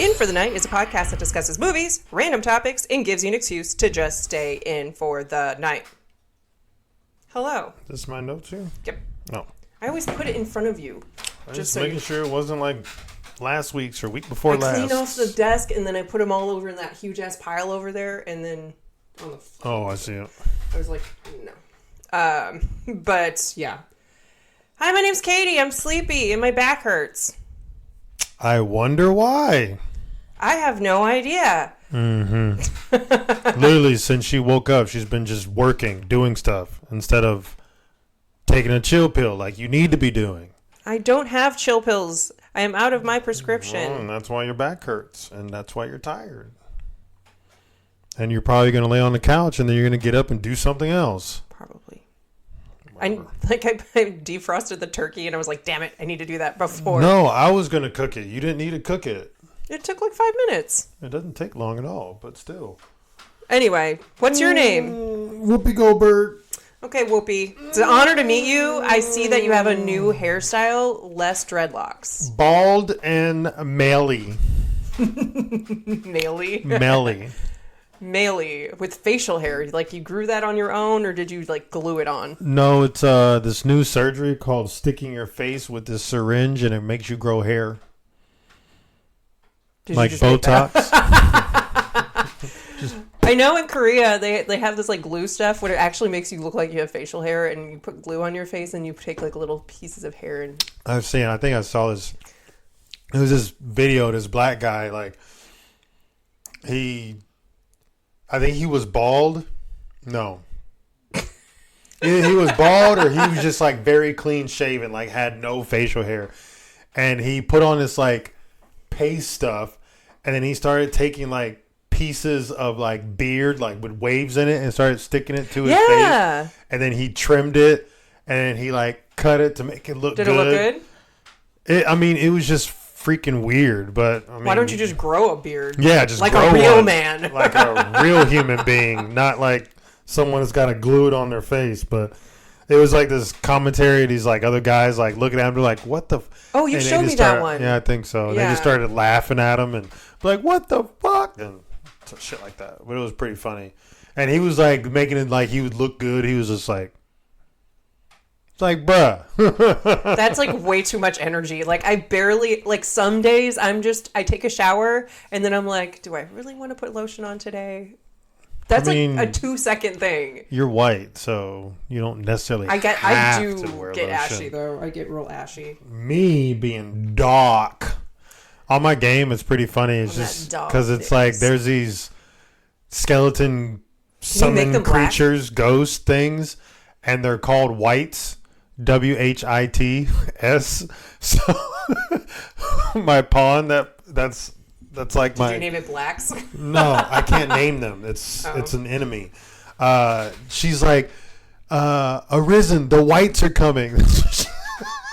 In for the Night is a podcast that discusses movies, random topics, and gives you an excuse to just stay in for the night. Hello. This is my notes here? Yep. No. I always put it in front of you. Just making sure it wasn't like last week's or week before last. I clean off the desk and then I put them all over in that huge ass pile over there and then on the floor. Oh, I see it. I was like, no. But yeah. Hi, my name's Katie. I'm sleepy and my back hurts. I wonder why. I have no idea. Mm-hmm. Literally, since she woke up, she's been just working, doing stuff, instead of taking a chill pill like you need to be doing. I don't have chill pills. I am out of my prescription. Well, and that's why your back hurts, and that's why you're tired. And you're probably going to lay on the couch, and then you're going to get up and do something else. Probably. I defrosted the turkey, and I was like, damn it, I need to do that before. No, I was going to cook it. You didn't need to cook it. It took like 5 minutes. It doesn't take long at all, but still. Anyway, what's your name? Whoopi Goldberg. Okay, Whoopi. It's an honor to meet you. I see that you have a new hairstyle, less dreadlocks. Bald and maley. Maley? Melly. Maley with facial hair. Like you grew that on your own or did you like glue it on? No, it's this new surgery called sticking your face with this syringe and it makes you grow hair. Like Botox. I know in Korea they have this like glue stuff where it actually makes you look like you have facial hair and you put glue on your face and you take like little pieces of hair and I think I saw this. It was this video, this black guy, like I think he was bald. No. He was bald or he was just like very clean shaven, like had no facial hair. And he put on this like paste stuff and then he started taking like pieces of like beard, like with waves in it and started sticking it to his face. And then he trimmed it and then he like cut it to make it look good. Did it look good? It was just freaking weird, but I mean, why don't you just grow a beard? Yeah, just like grow a real one, man, like a real human being, not like someone that's got to glue it on their face. But it was like this commentary. These like other guys like looking at him, like, "What the?" Oh, you showed me that one. Yeah, I think so. Yeah. They just started laughing at him and like, "What the fuck?" and shit like that. But it was pretty funny. And he was like making it like he would look good. He was just like. Like, bruh. That's like way too much energy. Like I barely, like some days I take a shower and then I'm like, do I really want to put lotion on today? That's like a 2-second thing. You're white, so you don't necessarily I do wear get lotion. Ashy though. I get real ashy. Me being dark. On my game, it's pretty funny. It's just because it's like there's these skeleton summon creatures, ghost things, and they're called whites. WHITS. So my pawn that's like my. Did you name it Blacks? No, I can't name them. It's an enemy. She's like, Arisen, the whites are coming.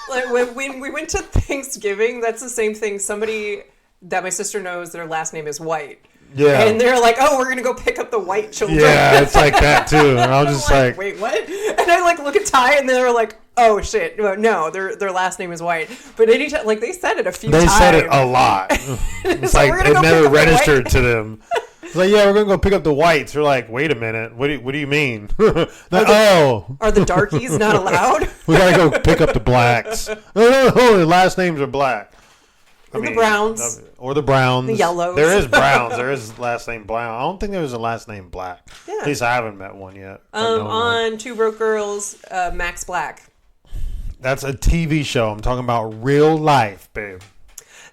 Like when we went to Thanksgiving, that's the same thing. Somebody that my sister knows, their last name is White. Yeah. And they're like, oh, we're going to go pick up the white children. Yeah, it's like that too. And I was just like, wait, what? And I like look at Ty and they're like, oh shit. No, their last name is White. But anytime, like they said it a few times. They said it a lot. It's like it never registered to them. It's like, yeah, we're going to go pick up the whites. They're like, wait a minute. What do you mean? Are the darkies not allowed? We got to go pick up the blacks. No, their last names are black. The Browns. Or the Browns. The Yellows. There is Browns. There is last name Brown. I don't think there was a last name Black. Yeah. At least I haven't met one yet. On Two Broke Girls, Max Black. That's a TV show. I'm talking about real life, babe.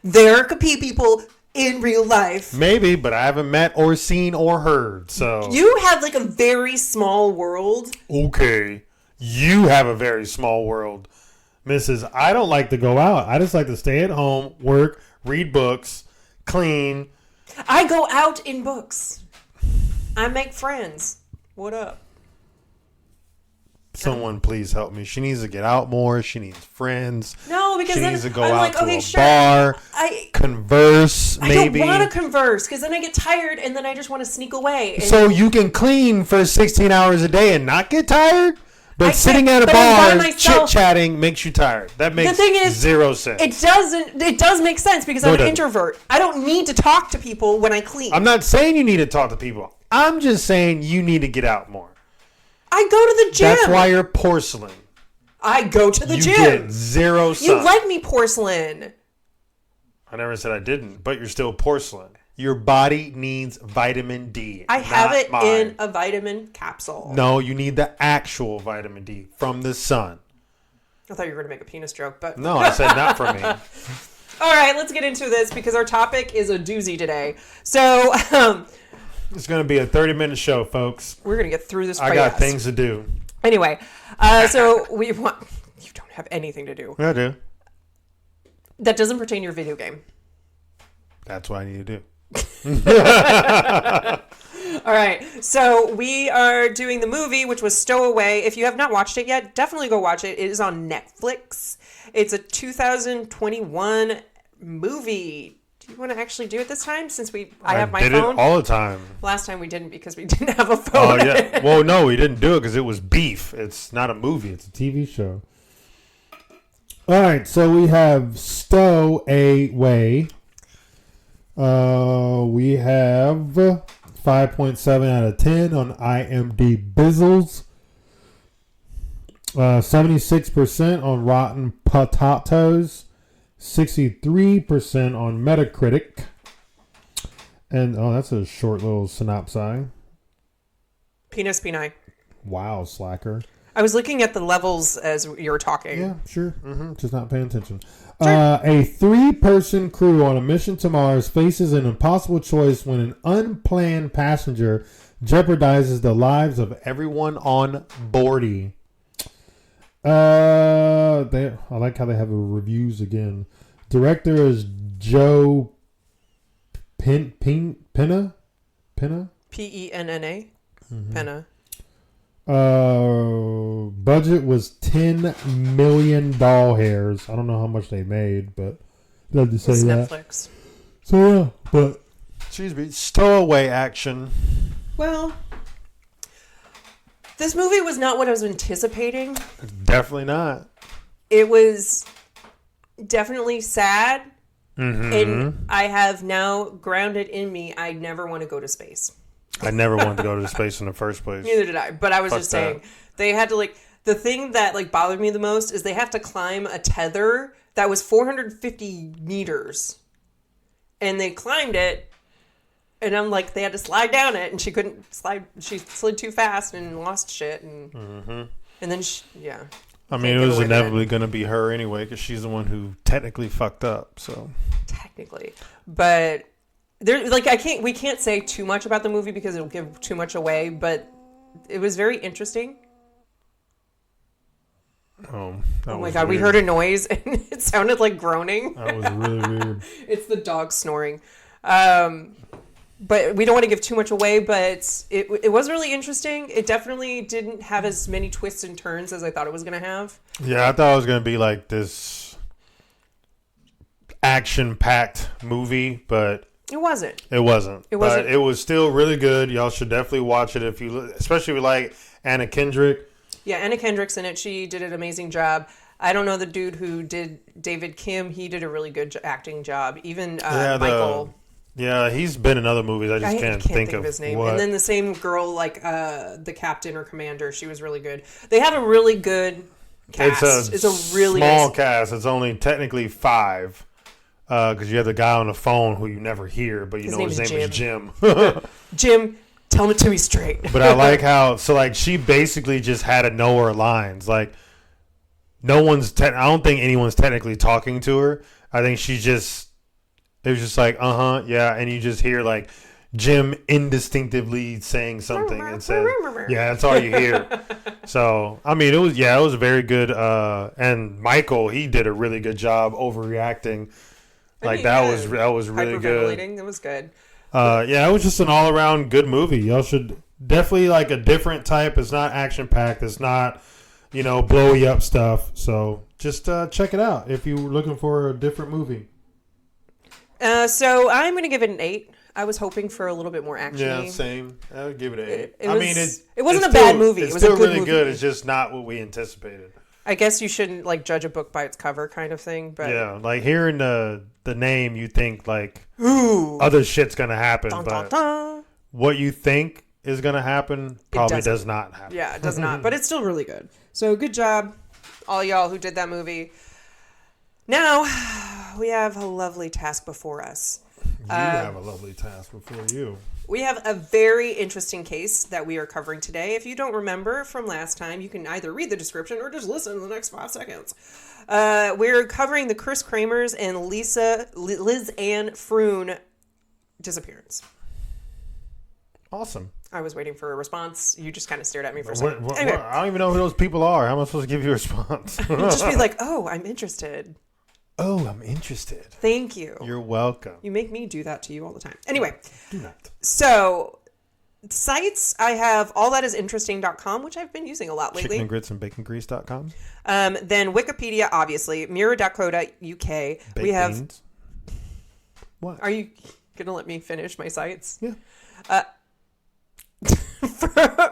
There could be people in real life. Maybe, but I haven't met or seen or heard, so. You have like a very small world. Okay. You have a very small world. Mrs. I don't like to go out. I just like to stay at home, work, read books, clean. I go out in books. I make friends. What up? Someone please help me. She needs to get out more. She needs friends. No, because she then needs to go I'm out like, to okay, a sure. bar, converse, maybe. I don't want to converse because then I get tired and then I just want to sneak away. So you can clean for 16 hours a day and not get tired? But sitting at a bar chit-chatting makes you tired. That makes zero sense. It does make sense because I'm an introvert. I don't need to talk to people when I clean. I'm not saying you need to talk to people. I'm just saying you need to get out more. I go to the gym. That's why you're porcelain. I go to the gym. You get zero sun. You like me porcelain. I never said I didn't, but you're still porcelain. Your body needs vitamin D. I have it in a vitamin capsule. No, you need the actual vitamin D from the sun. I thought you were going to make a penis joke, but... No, I said not from me. All right, let's get into this because our topic is a doozy today. So... it's going to be a 30-minute show, folks. We're going to get through this fast. I got things to do. Anyway, so we want... You don't have anything to do. I do. That doesn't pertain to your video game. That's what I need to do. All right, so we are doing the movie, which was Stowaway. If you have not watched it yet, definitely go watch it. It is on Netflix. It's a 2021 movie. Do you want to actually do it this time? Since I have my phone. I did it all the time. Last time we didn't because we didn't have a phone. Oh yeah. Well, no, we didn't do it because it was beef. It's not a movie. It's a TV show. All right, so we have Stowaway. We have 5.7 out of 10 on IMDb Bizzles. 76% on Rotten Potatoes. 63% on Metacritic. And, that's a short little synopsis. Penis Peni. Wow, slacker. I was looking at the levels as you were talking. Yeah, sure. Just not paying attention. Sure. A 3-person crew on a mission to Mars faces an impossible choice when an unplanned passenger jeopardizes the lives of everyone on board. I like how they have reviews again. Director is Joe Penna? Penna? Penna. Penna. Budget was $10 million doll hairs. I don't know how much they made, but love to say that. Netflix. So yeah, but excuse me, stowaway action. Well, this movie was not what I was anticipating. Definitely not. It was definitely sad, mm-hmm. and I have now grounded in me. I never want to go to space. I never wanted to go to space in the first place. Neither did I. But I was just saying, they had to the thing that bothered me the most is they have to climb a tether that was 450 meters. And they climbed it. And I'm like, they had to slide down it. And she couldn't slide. She slid too fast and lost shit. And and then, yeah. I mean, it was inevitably going to be her anyway because she's the one who technically fucked up. So technically. But... we can't say too much about the movie because it'll give too much away, but it was very interesting. Oh my God, weird. We heard a noise and it sounded like groaning. That was really weird. It's the dog snoring. But we don't want to give too much away, but it was really interesting. It definitely didn't have as many twists and turns as I thought it was going to have. Yeah, I thought it was going to be like this action-packed movie, but... It wasn't. But it was still really good. Y'all should definitely watch it especially if you like Anna Kendrick. Yeah, Anna Kendrick's in it. She did an amazing job. I don't know the dude who did David Kim. He did a really good acting job. Even Michael. Yeah, he's been in other movies. I just can't think of his name. What. And then the same girl, the captain or commander, she was really good. They have a really good cast. It's a really small cast. It's only technically 5. Because you have the guy on the phone who you never hear, but his name is Jim. Jim, tell it to me straight. But I like how, she basically just had to know her lines. No one's, I don't think anyone's technically talking to her. I think it was just yeah. And you just hear, Jim indistinctively saying something and says, yeah, that's all you hear. So, I mean, it was very good. And Michael, he did a really good job overreacting. That was really good. It was good. It was just an all around good movie. Y'all should definitely a different type. It's not action packed. It's not, blow you up stuff. So just check it out if you're looking for a different movie. So I'm going to give it an 8. I was hoping for a little bit more action. Yeah, same. I would give it an 8. It wasn't a bad movie. It was still a good really movie. good. It's just not what we anticipated. I guess you shouldn't like judge a book by its cover, kind of thing. But yeah, like hearing the name, you think like ooh, other shit's gonna happen, dun, but dun, dun. what you think is gonna happen probably does not happen. Yeah, it does not. But it's still really good. So good job, all y'all who did that movie. Now we have a lovely task before us. You have a lovely task before you. We have a very interesting case that we are covering today. If you don't remember from last time, you can either read the description or just listen to the next 5 seconds. We're covering the Kris Kremers and Lisanne Froon disappearance. Awesome. I was waiting for a response. You just kind of stared at me for a second. Anyway. I don't even know who those people are. How am I supposed to give you a response? Just be like, oh, I'm interested. Oh, I'm interested. Thank you. You're welcome. You make me do that to you all the time. Anyway. Do not. So, sites, I have allthatisinteresting.com, which I've been using a lot lately. chickenandgritsandbacongrease.com. Then Wikipedia, obviously. Mirror.co.uk. We have... Beans. What? Are you going to let me finish my sites? Yeah.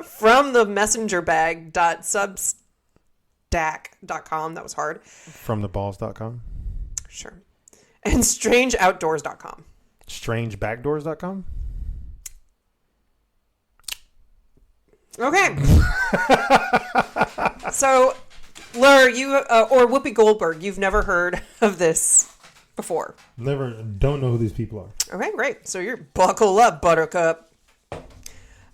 From the messengerbag.substack.com. That was hard. Fromtheballs.com. Sure. And strangeoutdoors.com. Strangebackdoors.com. Okay. So, Lur, you or Whoopi Goldberg, you've never heard of this before. Don't know who these people are. Okay, great. So you're buckle up, Buttercup.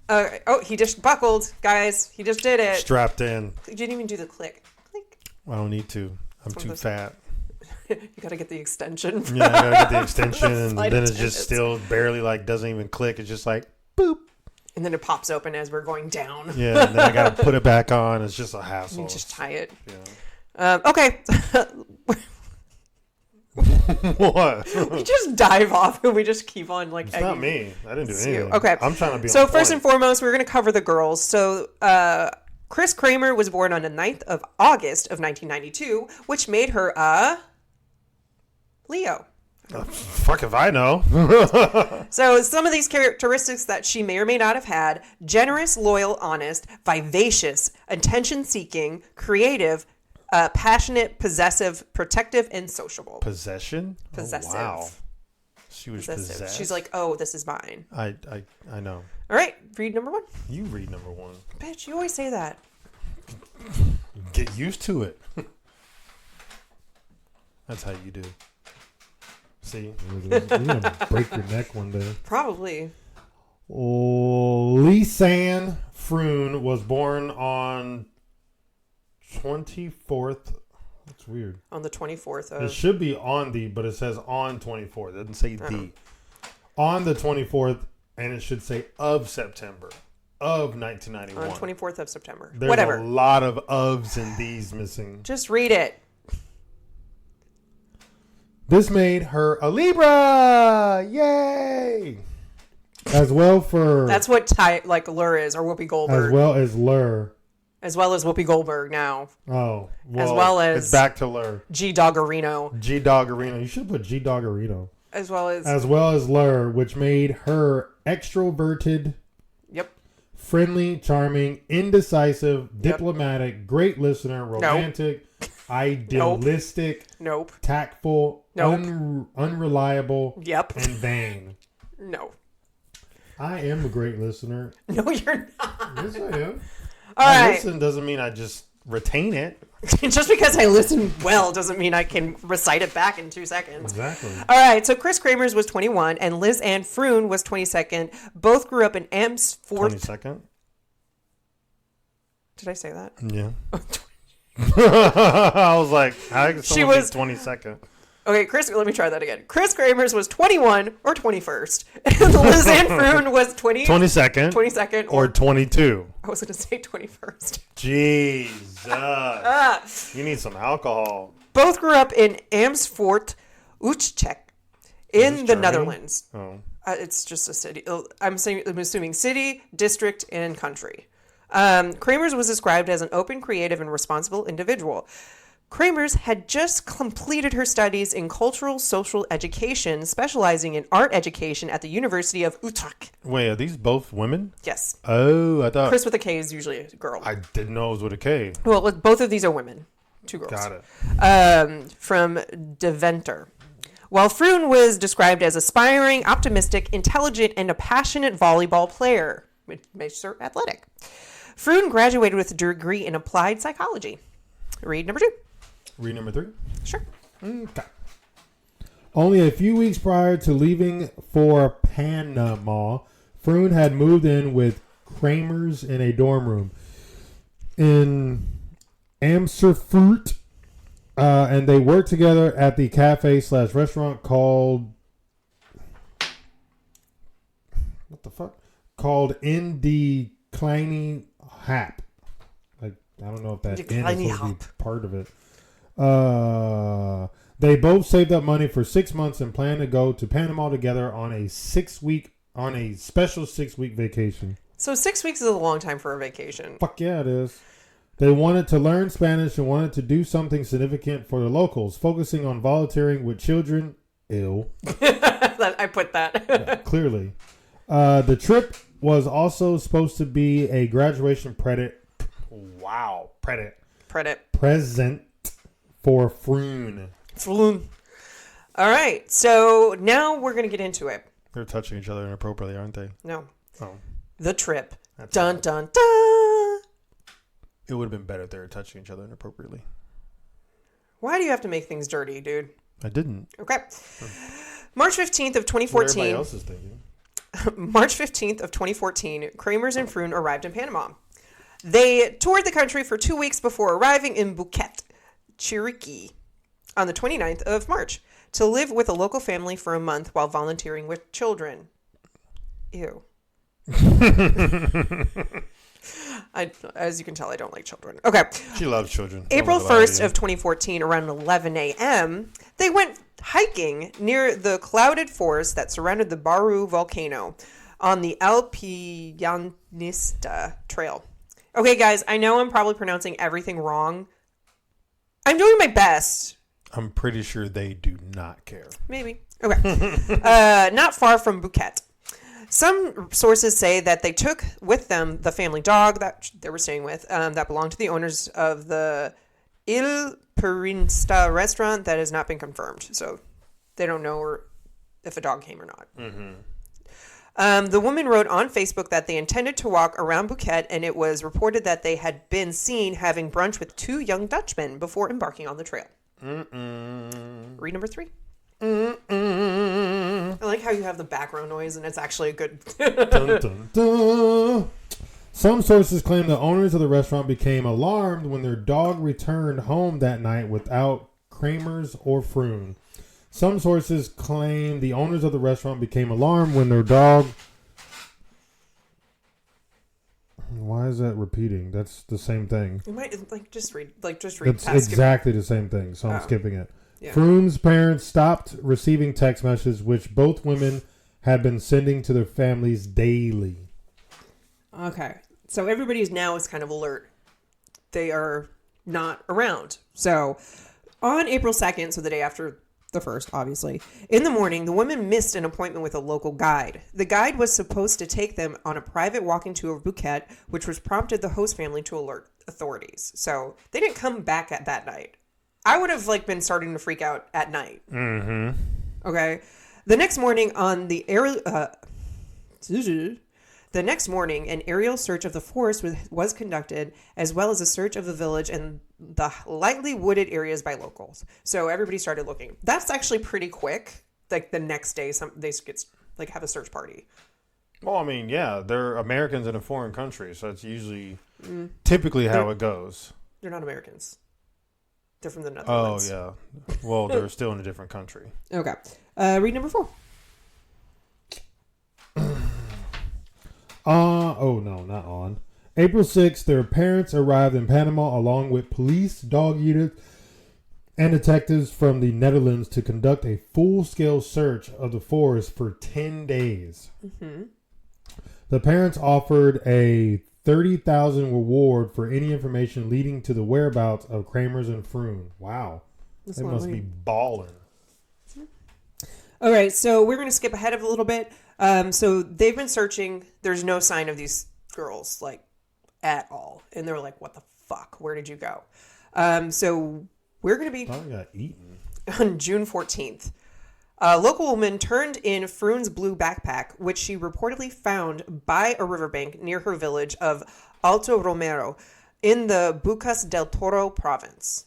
Oh, he just buckled, guys. He just did it. Strapped in. You didn't even do the click. Click. I don't need to. I'm too fat. You got to get the extension. Yeah, I gotta get the extension, and then attendants. it's just still barely like doesn't even click. It's just like boop. And then it pops open as we're going down. Yeah, and then I gotta put it back on. It's just a hassle. You just tie it. Yeah. Okay. What? We just dive off and we just keep on like. It's not me. I didn't do anything. Okay. I'm trying to be. So on first point. and foremost, we're going to cover the girls. So Kris Kremer was born on the 9th of August of 1992, which made her a Leo. Fuck if I know. So some of these characteristics that she may or may not have had: generous, loyal, honest, vivacious, attention-seeking, creative, passionate, possessive, protective, and sociable. Possession? Possessive. Oh, wow. She was Possessive. possessed. She's like, oh, this is mine. I know. All right, read number 1. You read number 1. Bitch, you always say that. Get used to it. That's how you do. See? You're going to break your neck one day. Probably. Lisanne Froon was born on 24th. That's weird. On the 24th of... It should be on the, but it says on 24th. It doesn't say the. On the 24th, and it should say of September of 1991. On 24th of September. There's Whatever. a lot of ofs in these missing. Just read it. This made her a Libra! Yay! As well for... That's what Lur is, or Whoopi Goldberg. As well as Lur. As well as Whoopi Goldberg now. Oh. Well, as well as... It's back to Lur. G. Doggerino. G. Doggerino. You should have put G. Doggerino. As well as... As well as Lur, which made her extroverted... Yep. Friendly, charming, indecisive, diplomatic, great listener, romantic, idealistic, tactful, unreliable, and vain. No. I am a great listener. No, you're not. Yes, I am. All right. Listen doesn't mean I just retain it. Just because I listen well doesn't mean I can recite it back in 2 seconds. Exactly. All right. So Kris Kremers was 21 and Lisanne Froon was 22nd. Both grew up in Amersfoort. 22nd? Did I say that? Yeah. I was like, how can someone be 22nd? Okay, let me try that again. Kris Kremers was 21 or 21st. And Lisanne Froon was 22nd. 22nd. Or 22. I was going to say 21st. Jesus. You need some alcohol. Both grew up in Amersfoort, Utrecht, in the Netherlands. Oh. It's just a city. I'm assuming city, district, and country. Kremers was described as an open, creative, and responsible individual. Kremers had just completed her studies in cultural social education, specializing in art education at the University of Utrecht. Wait, are these both women? Yes. Oh, I thought... Kris with a K is usually a girl. I didn't know it was with a K. Well, both of these are women. 2 girls. Got it. From Deventer. While Froon was described as aspiring, optimistic, intelligent, and a passionate volleyball player, which makes her athletic. Froon graduated with a degree in applied psychology. Read number 2. Read number 3? Sure. Okay. Only a few weeks prior to leaving for Panama, Froon had moved in with Kremers in a dorm room in Amsterdam, and they worked together at the cafe/restaurant called... What the fuck? Called In Die Kleine Hap. Like, I don't know if that "in" is supposed to be part of it. They both saved up money for 6 months and planned to go to Panama together on a special 6-week vacation. So 6 weeks is a long time for a vacation. Fuck yeah, it is. They wanted to learn Spanish and wanted to do something significant for the locals, focusing on volunteering with children. Ew. I put that. Yeah, clearly. The trip was also supposed to be a graduation present for Froon. All right, so now we're going to get into it. They're touching each other inappropriately, aren't they? No. Oh. The trip. That's dun, right. dun, dun. It would have been better if they were touching each other inappropriately. Why do you have to make things dirty, dude? I didn't. Okay. March 15th of 2014. Everybody else is thinking. March 15th of 2014, Kremers and Froon arrived in Panama. They toured the country for 2 weeks before arriving in Phuket, Chiriquí, on the 29th of March to live with a local family for a month while volunteering with children. Ew. As you can tell, I don't like children. Okay. She loves children. April 1st of 2014, around 11 a.m., they went hiking near the clouded forest that surrounded the Baru volcano on the Alpianista Trail. Okay, guys, I know I'm probably pronouncing everything wrong. I'm doing my best. I'm pretty sure they do not care. Maybe. Okay. Not far from Phuket. Some sources say that they took with them the family dog that they were staying with that belonged to the owners of the Il Perinsta restaurant. That has not been confirmed. So they don't know if a dog came or not. Mm-hmm. The woman wrote on Facebook that they intended to walk around Phuket, and it was reported that they had been seen having brunch with 2 young Dutchmen before embarking on the trail. Read number 3. I like how you have the background noise and it's actually a good... Dun, dun, dun. Some sources claim the owners of the restaurant became alarmed when their dog returned home that night without Kremers or Froon. Some sources claim the owners of the restaurant became alarmed when their dog... Why is that repeating? That's the same thing. You might just read. It's exactly the same thing, so I'm skipping it. Yeah. Froon's parents stopped receiving text messages, which both women had been sending to their families daily. Okay, so everybody now is kind of alert. They are not around. So on April 2nd, so the day after the 1st, obviously, in the morning, the women missed an appointment with a local guide. The guide was supposed to take them on a private walking tour of Phuket, which was prompted the host family to alert authorities. So they didn't come back at that night. I would have been starting to freak out at night. Mm-hmm. Okay. The next morning an aerial search of the forest was conducted, as well as a search of the village and the lightly wooded areas by locals. So everybody started looking. That's actually pretty quick. The next day, they get have a search party. Well, I mean, yeah, they're Americans in a foreign country, so it's usually typically how it goes. They're not Americans. They're from the Netherlands. Oh, yeah. Well, they're still in a different country. Okay. Read number 4. Oh, no, not on. April 6th, their parents arrived in Panama along with police, dog units, and detectives from the Netherlands to conduct a full-scale search of the forest for 10 days. Mm-hmm. The parents offered a $30,000 reward for any information leading to the whereabouts of Kremers and Froon. Wow. That's They must lovely. be balling. All right, so we're going to skip ahead of a little bit. So they've been searching. There's no sign of these girls, like, at all. And they're like, what the fuck? Where did you go? So we're going to be Probably got eaten. on June 14th. A local woman turned in Froon's blue backpack, which she reportedly found by a riverbank near her village of Alto Romero in the Bucas del Toro province.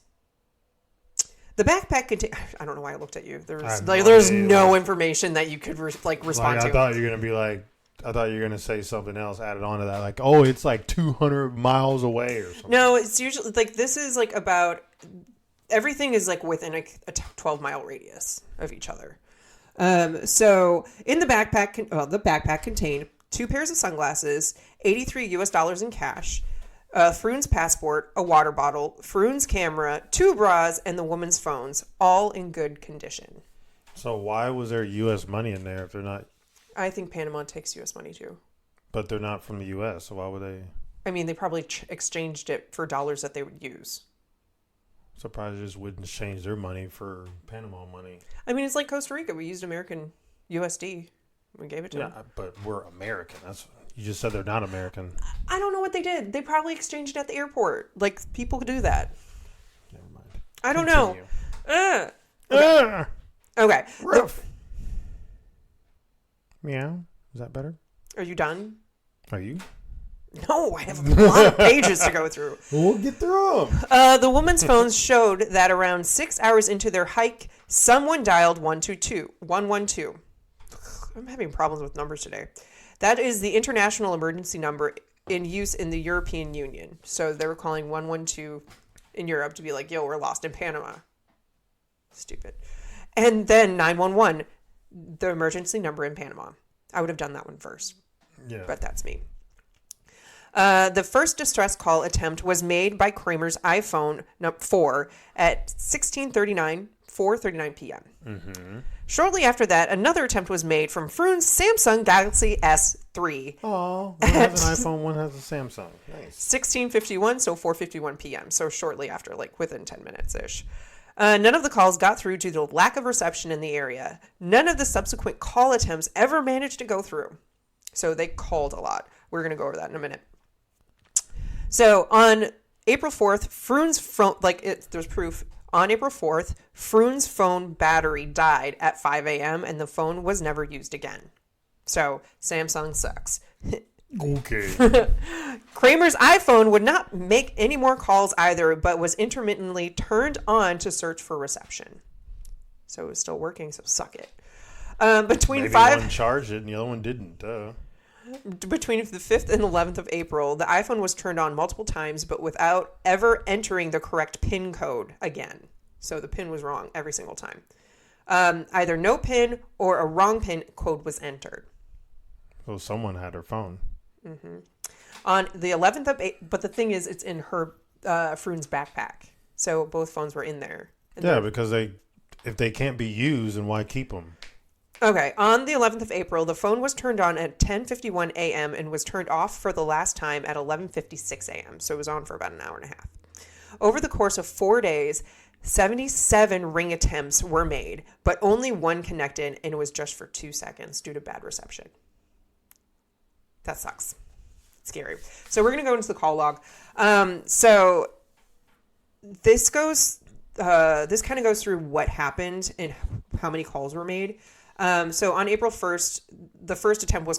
The backpack contained... I don't know why I looked at you. There's no information that you could respond to. I thought you were going to be like, I thought you were going to say something else added on to that. Like, oh, it's like 200 miles away or something. No, it's usually like this is like about everything is like within a 12-mile radius of each other. So in the backpack, the backpack contained 2 pairs of sunglasses, $83 in cash, Froon's passport, a water bottle, Froon's camera, 2 bras, and the woman's phones, all in good condition. So why was there U.S. money in there if they're not? I think Panama takes U.S. money too. But they're not from the U.S., so why would they? I mean, they probably exchanged it for dollars that they would use. Surprised they just wouldn't change their money for Panama money. I mean, it's like Costa Rica. We used American USD. We gave it to them. Yeah, but we're American. You just said they're not American. I don't know what they did. They probably exchanged it at the airport. Like, people do that. Never mind. I don't Continue. know. Okay. Ruff. Meow. Is that better? Are you done? Are you? No, I have a lot of pages to go through. We'll get through them. The woman's phones showed that around 6 hours into their hike, someone dialed 112. I'm having problems with numbers today. That is the international emergency number in use in the European Union. So they were calling 112 in Europe to be like, yo, we're lost in Panama. Stupid. And then 911, the emergency number in Panama. I would have done that one first. Yeah. But that's me. The first distress call attempt was made by Kremers' iPhone 4 at 4:39 p.m. Mm-hmm. Shortly after that, another attempt was made from Froon's Samsung Galaxy S3. Oh, one has an iPhone, one has a Samsung. Nice. 16:51, so 4:51 p.m. So shortly after, like within 10 minutes-ish. None of the calls got through due to lack of reception in the area. None of the subsequent call attempts ever managed to go through. So they called a lot. We're going to go over that in a minute. So on April 4th, Froon's phone, there's proof. On April 4th, Froon's phone battery died at 5 a.m. and the phone was never used again. So Samsung sucks. Okay. Kremers' iPhone would not make any more calls either, but was intermittently turned on to search for reception. So it was still working, so suck it. Between Maybe five... one charged it and the other one didn't. Between the 5th and 11th of April, the iPhone was turned on multiple times, but without ever entering the correct PIN code again. So the PIN was wrong every single time. Either no PIN or a wrong PIN code was entered. So someone had her phone. Mm-hmm. On the 11th of April, but the thing is, it's in her Froon's backpack. So both phones were in there. Because if they can't be used, then why keep them? Okay, on the 11th of April, the phone was turned on at 10:51 a.m. and was turned off for the last time at 11:56 a.m. So it was on for about an hour and a half. Over the course of 4 days, 77 ring attempts were made, but only one connected, and it was just for 2 seconds due to bad reception. That sucks. It's scary. So we're going to go into the call log. So this kind of goes through what happened and how many calls were made. So on April 1st, the first attempt was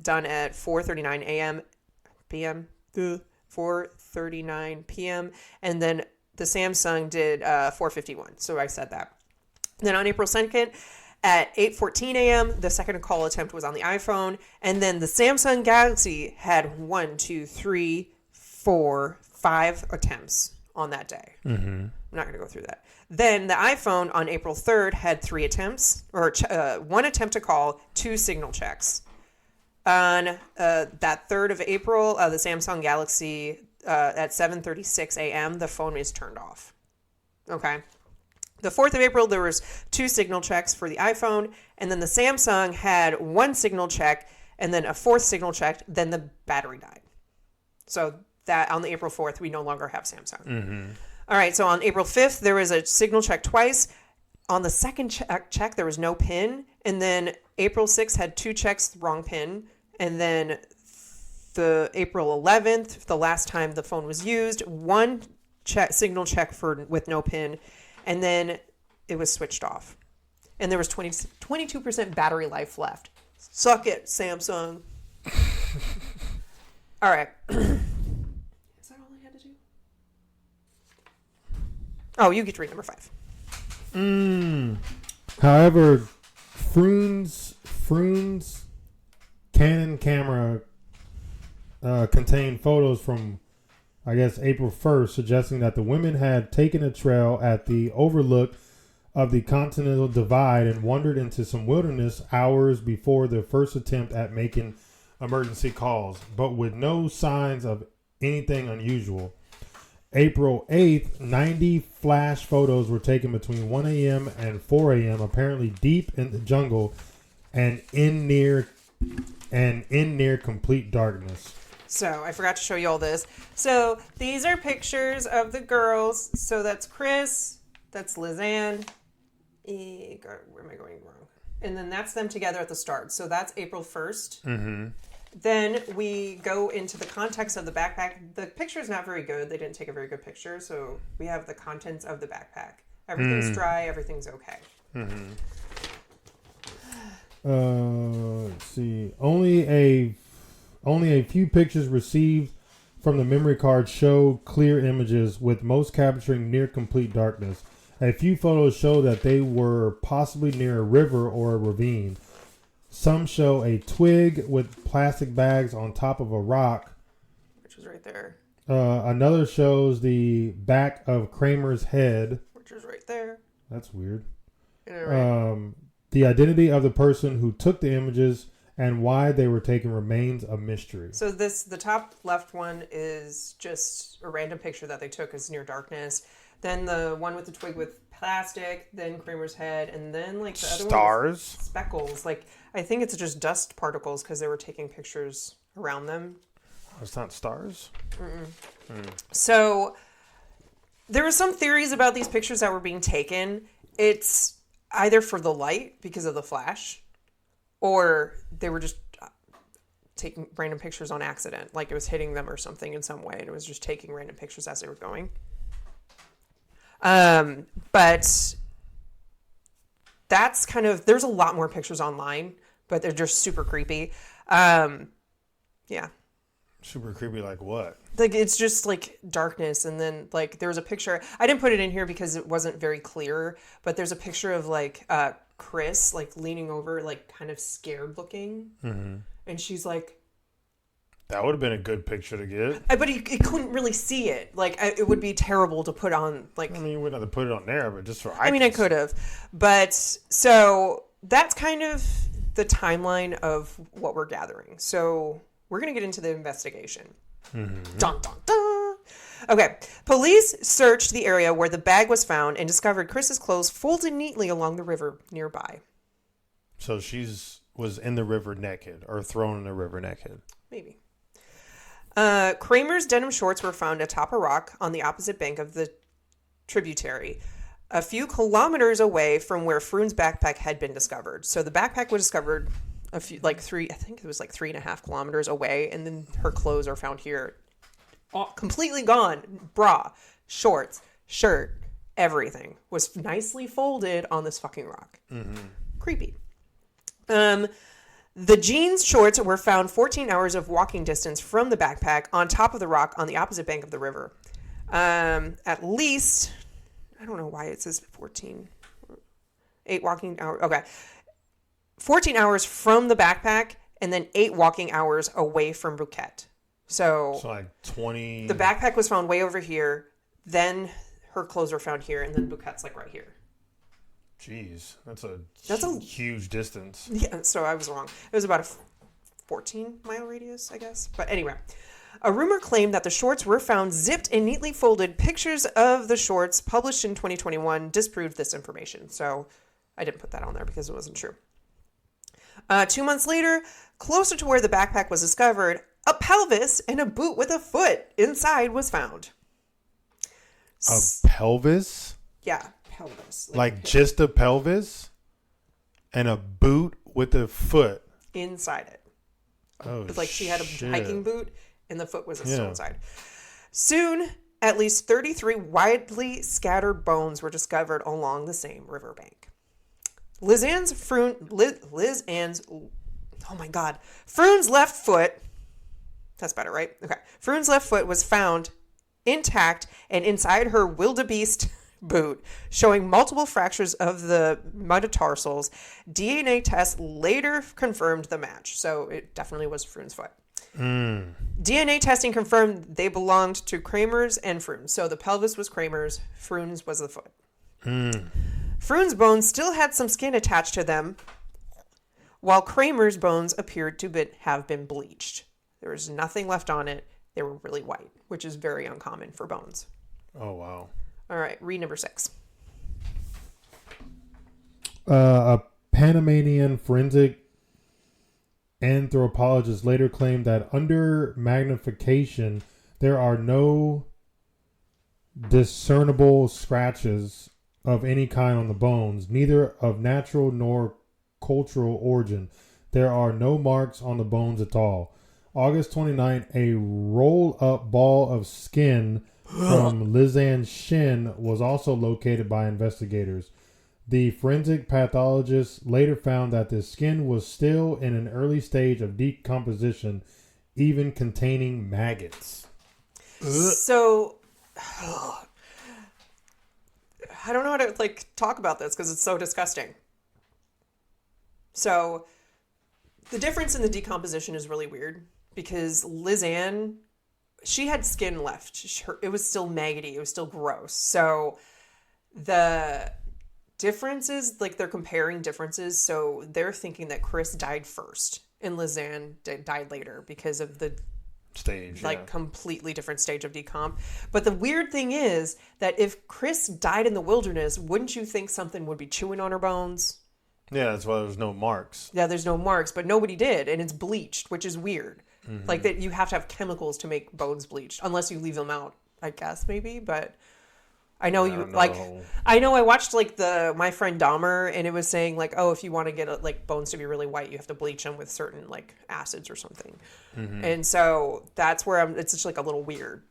done at 4:39 p.m. 4:39 p.m. And then the Samsung did 4:51. So I said that. Then on April 2nd at 8:14 a.m., the second call attempt was on the iPhone. And then the Samsung Galaxy had 5 attempts on that day. Mm-hmm. I'm not going to go through that. Then the iPhone on April 3rd had 3 attempts, or 1 attempt to call, 2 signal checks. On that 3rd of April, the Samsung Galaxy at 7:36 a.m., the phone is turned off. Okay. The 4th of April, there was 2 signal checks for the iPhone, and then the Samsung had 1 signal check, and then a 4th signal check, then the battery died. So that on the April 4th, we no longer have Samsung. All right. So on April 5th, there was a signal check twice. On the second check, there was no pin. And then April 6th had 2 checks, wrong pin. And then the April 11th, the last time the phone was used, 1 signal check with no pin. And then it was switched off. And there was 22% battery life left. Suck it, Samsung. All right. Is that all I had to do? Oh, you get to read number 5. However, Froon's Canon camera contained photos from, I guess, April 1st, suggesting that the women had taken a trail at the overlook of the Continental Divide and wandered into some wilderness hours before their first attempt at making emergency calls, but with no signs of anything unusual. April 8th, 90 flash photos were taken between 1 a.m. and 4 a.m., apparently deep in the jungle and in near complete darkness. So I forgot to show you all this. So these are pictures of the girls. So that's Kris, that's Lisanne. Where am I going wrong? And then that's them together at the start. So that's April 1st. Mm-hmm. Then we go into the context of the backpack. The picture is not very good. They didn't take a very good picture. So we have the contents of the backpack. Everything's dry. Everything's okay. Mm-hmm. Let's see. Only a few pictures received from the memory card show clear images, with most capturing near complete darkness. A few photos show that they were possibly near a river or a ravine. Some show a twig with plastic bags on top of a rock, which is right there. Another shows the back of Kremers' head, which is right there. That's weird. Yeah, right. The identity of the person who took the images and why they were taken remains a mystery. So the top left one is just a random picture that they took as near darkness. Then the one with the twig with plastic, then Kremers' head, and then like the other one was speckles. Like I think it's just dust particles because they were taking pictures around them. Oh, it's not stars? So there were some theories about these pictures that were being taken. It's either for the light because of the flash, or they were just taking random pictures on accident. Like it was hitting them or something in some way, and it was just taking random pictures as they were going. But that's kind of, there's a lot more pictures online, but they're just super creepy. Yeah. Super creepy, like what? Like it's just like darkness, and then like there was a picture. I didn't put it in here because it wasn't very clear, but there's a picture of like Kris like leaning over, like kind of scared looking, and she's like. That would have been a good picture to get. But he couldn't really see it. Like it would be terrible to put on. Like I mean, you wouldn't have to put it on there, but just for. I mean, I could have, but so that's kind of the timeline of what we're gathering. So we're gonna get into the investigation. Dun dun dun. Okay, police searched the area where the bag was found and discovered Kris's clothes folded neatly along the river nearby. So was in the river naked, or thrown in the river naked. Maybe. Kremers' denim shorts were found atop a rock on the opposite bank of the tributary, a few kilometers away from where Froon's backpack had been discovered. So the backpack was discovered I think it was like 3.5 kilometers away, and then her clothes are found here. All completely gone. Bra, shorts, shirt, everything was nicely folded on this fucking rock. Creepy. The jeans shorts were found 14 hours of walking distance from the backpack on top of the rock on the opposite bank of the river. At least, I don't know why it says 8 walking hours. Okay. 14 hours from the backpack and then 8 walking hours away from Bouquet. So like 20. The backpack was found way over here. Then her clothes were found here, and then Bouquet's like right here. Jeez, that's a huge distance. Yeah, so I was wrong. It was about a 14-mile radius, I guess. But anyway, a rumor claimed that the shorts were found zipped and neatly folded. Pictures of the shorts published in 2021 disproved this information. So I didn't put that on there because it wasn't true. 2 months later, closer to where the backpack was discovered, A pelvis and a boot with a foot inside was found. A pelvis? Yeah, pelvis. Like just a pelvis? And a boot with a foot? Inside it. Oh, It's like she had a shit. hiking boot and the foot was still inside. Soon, at least 33 widely scattered bones were discovered along the same riverbank. Froon's left foot, that's better, right? Okay. Froon's left foot was found intact and inside her wildebeest boot, showing multiple fractures of the metatarsals. DNA tests later confirmed the match, so it definitely was Froon's foot. DNA testing confirmed they belonged to Kremers and Froon. So the pelvis was Kremers, Froon's was the foot. Froon's bones still had some skin attached to them, while Kremers' bones appeared to have been bleached. There was nothing left on it. They were really white, which is very uncommon for bones. Oh, wow. All right, read number 6. A Panamanian forensic anthropologist later claimed that under magnification, there are no discernible scratches of any kind on the bones, neither of natural nor cultural origin. There are no marks on the bones at all. August 29th, a roll-up ball of skin from Lisanne's shin was also located by investigators. The forensic pathologist later found that the skin was still in an early stage of decomposition, even containing maggots. So, I don't know how to talk about this because it's so disgusting. So, the difference in the decomposition is really weird because Lisanne, she had skin left. It was still maggoty. It was still gross. So, the differences, they're comparing differences. So, they're thinking that Kris died first and Lisanne died later because of the stage, completely different stage of decomp. But the weird thing is that if Kris died in the wilderness, wouldn't you think something would be chewing on her bones? Yeah, that's why there's no marks. Yeah, there's no marks, but nobody did, and it's bleached, which is weird. Like that, you have to have chemicals to make bones bleached, unless you leave them out, I guess maybe. But I know I know I watched my friend Dahmer, and it was saying oh, if you want to get bones to be really white, you have to bleach them with certain acids or something. And so that's where it's just a little weird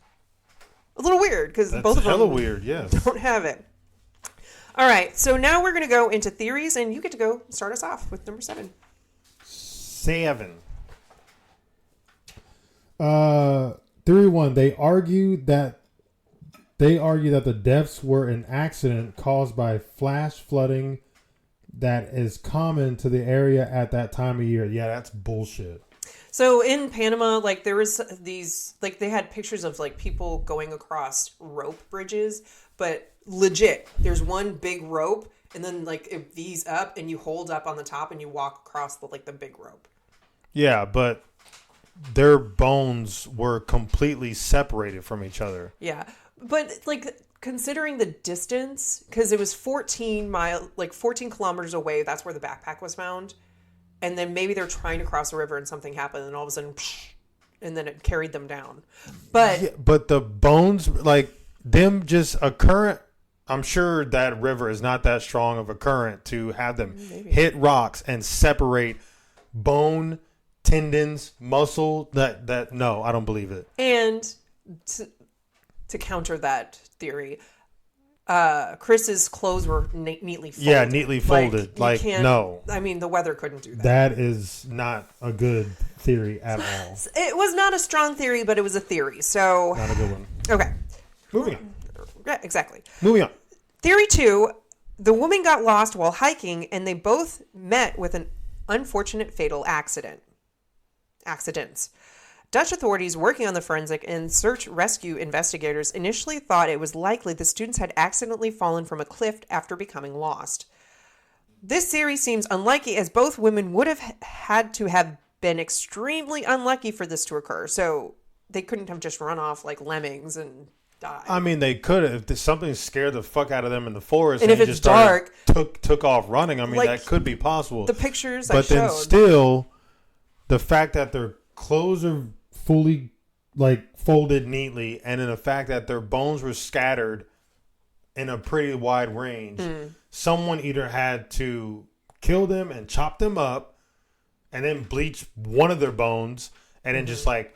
because both of them hella weird. Yes, don't have it. All right, so now we're going to go into theories, and you get to go start us off with number 7. 7. Theory 1. They argue that the deaths were an accident caused by flash flooding that is common to the area at that time of year. Yeah, that's bullshit. So in Panama, there was these, they had pictures of people going across rope bridges, but legit, there's one big rope and then it V's up and you hold up on the top and you walk across the big rope. Yeah, but their bones were completely separated from each other. Yeah. But considering the distance, because it was 14 kilometers away, that's where the backpack was found. And then maybe they're trying to cross the river and something happened and all of a sudden, and then it carried them down. But yeah, but the bones, them just a current, I'm sure that river is not that strong of a current to have them hit rocks and separate bone, tendons, muscle. No, I don't believe it. And to counter that theory, Kris's clothes were neatly folded. Yeah, neatly folded. No. I mean, the weather couldn't do that. That is not a good theory at all. It was not a strong theory, but it was a theory. So not a good one. Okay. Moving on. Yeah, exactly. Moving on. Theory 2, the woman got lost while hiking and they both met with an unfortunate fatal accidents. Dutch authorities working on the forensic and search rescue investigators initially thought it was likely the students had accidentally fallen from a cliff after becoming lost. This theory seems unlikely as both women would have had to have been extremely unlucky for this to occur. So they couldn't have just run off like lemmings and died. I mean, they could have. If something scared the fuck out of them in the forest and if it's just dark, took off running. I mean, that could be possible. The pictures but I showed. Then still, the fact that their clothes are fully, like, folded neatly, and in the fact that their bones were scattered in a pretty wide range. Someone either had to kill them and chop them up and then bleach one of their bones and then just like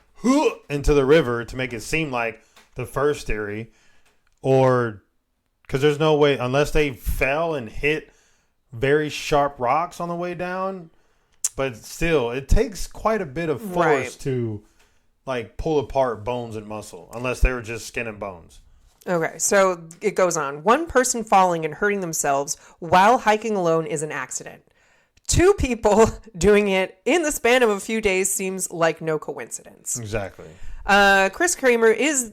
into the river to make it seem like the first theory, or because there's no way, unless they fell and hit very sharp rocks on the way down. But still, it takes quite a bit of force to like pull apart bones and muscle, unless they were just skin and bones. Okay, so it goes on. One person falling and hurting themselves while hiking alone is an accident. 2 people doing it in the span of a few days seems like no coincidence. Exactly. Kris Kremers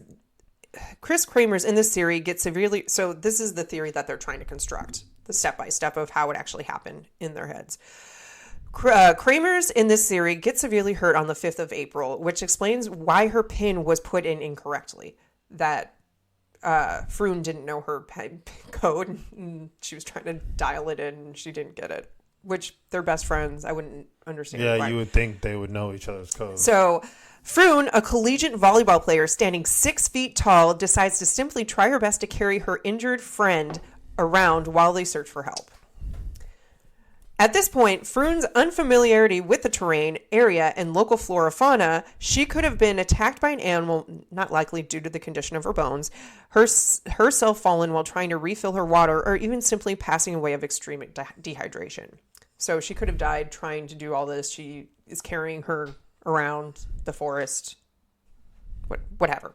in this theory gets severely... So this is the theory that they're trying to construct, the step-by-step of how it actually happened in their heads. Kremers in this theory gets severely hurt on the 5th of April, which explains why her pin was put in incorrectly. That Froon didn't know her pin code, and she was trying to dial it in, and she didn't get it. Which, they're best friends. I wouldn't understand Yeah, why. you would think they would know each other's code. So, Froon, a collegiate volleyball player standing 6 feet tall, decides to simply try her best to carry her injured friend around while they search for help. At this point, Froon's unfamiliarity with the terrain, area, and local flora fauna, she could have been attacked by an animal, not likely due to the condition of her bones, herself fallen while trying to refill her water, or even simply passing away of extreme dehydration. So she could have died trying to do all this. She is carrying her around the forest, whatever.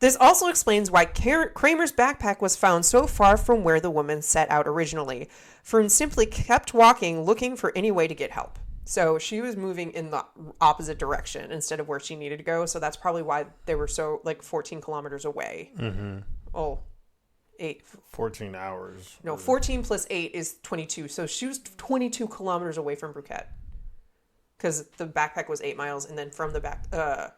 This also explains why Kramer's backpack was found so far from where the woman set out originally. Froon simply kept walking, looking for any way to get help. So she was moving in the opposite direction instead of where she needed to go. So that's probably why they were so, 14 kilometers away. Mm-hmm. Oh, 8. 14 hours. No, 14 plus 8 is 22. So she was 22 kilometers away from Phuket. Because the backpack was 8 miles. And then from Phuket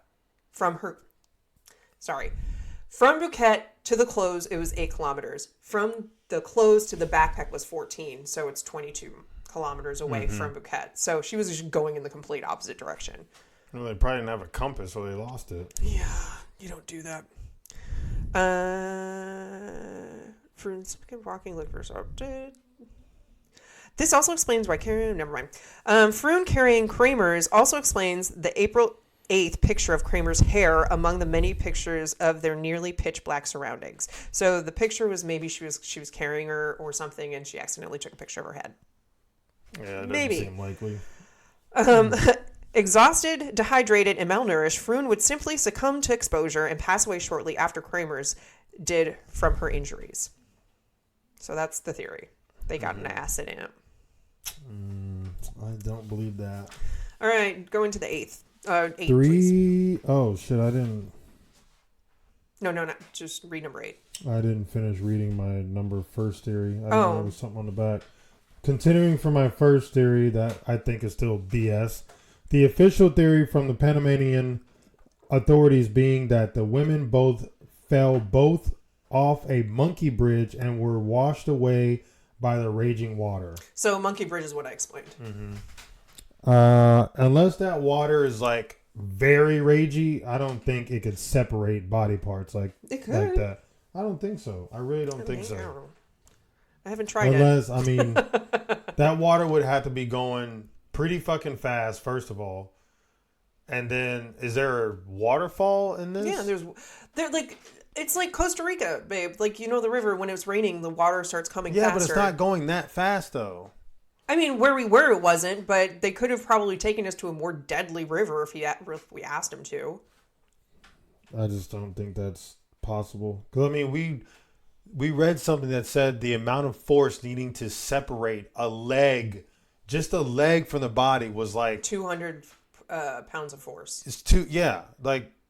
to the clothes, it was 8 kilometers. From the clothes to the backpack was 14. So it's 22 kilometers away from Phuket. So she was just going in the complete opposite direction. Well, they probably didn't have a compass, so they lost it. Yeah, you don't do that. Froon's walking, look for update. This also explains why never mind. Froon carrying Kremers also explains the April 8th picture of Kramer's hair among the many pictures of their nearly pitch black surroundings. So the picture was maybe she was carrying her or something, and she accidentally took a picture of her head. Yeah, it doesn't seem likely. Exhausted, dehydrated, and malnourished, Froon would simply succumb to exposure and pass away shortly after Kremers did from her injuries. So that's the theory. They got an accident. I don't believe that. All right, go into the 8th. 8, 3. Please. Oh, shit, I didn't. No. Just read number 8. I didn't finish reading my first theory. I know there was something on the back. Continuing from my first theory that I think is still BS. The official theory from the Panamanian authorities being that the women fell off a monkey bridge and were washed away by the raging water. So monkey bridge is what I explained. Mm-hmm. Unless that water is like very ragey, I don't think it could separate body parts like that. I don't think so. I really don't think so. I haven't tried it. I mean, that water would have to be going pretty fucking fast, first of all. And then, is there a waterfall in this? Yeah, it's like Costa Rica, babe. The river, when it's raining, the water starts coming faster. Yeah, but it's not going that fast, though. I mean, where we were, it wasn't, but they could have probably taken us to a more deadly river if we asked them to. I just don't think that's possible. Because, I mean, we read something that said the amount of force needing to separate a leg, just a leg from the body, was like 200 pounds of force.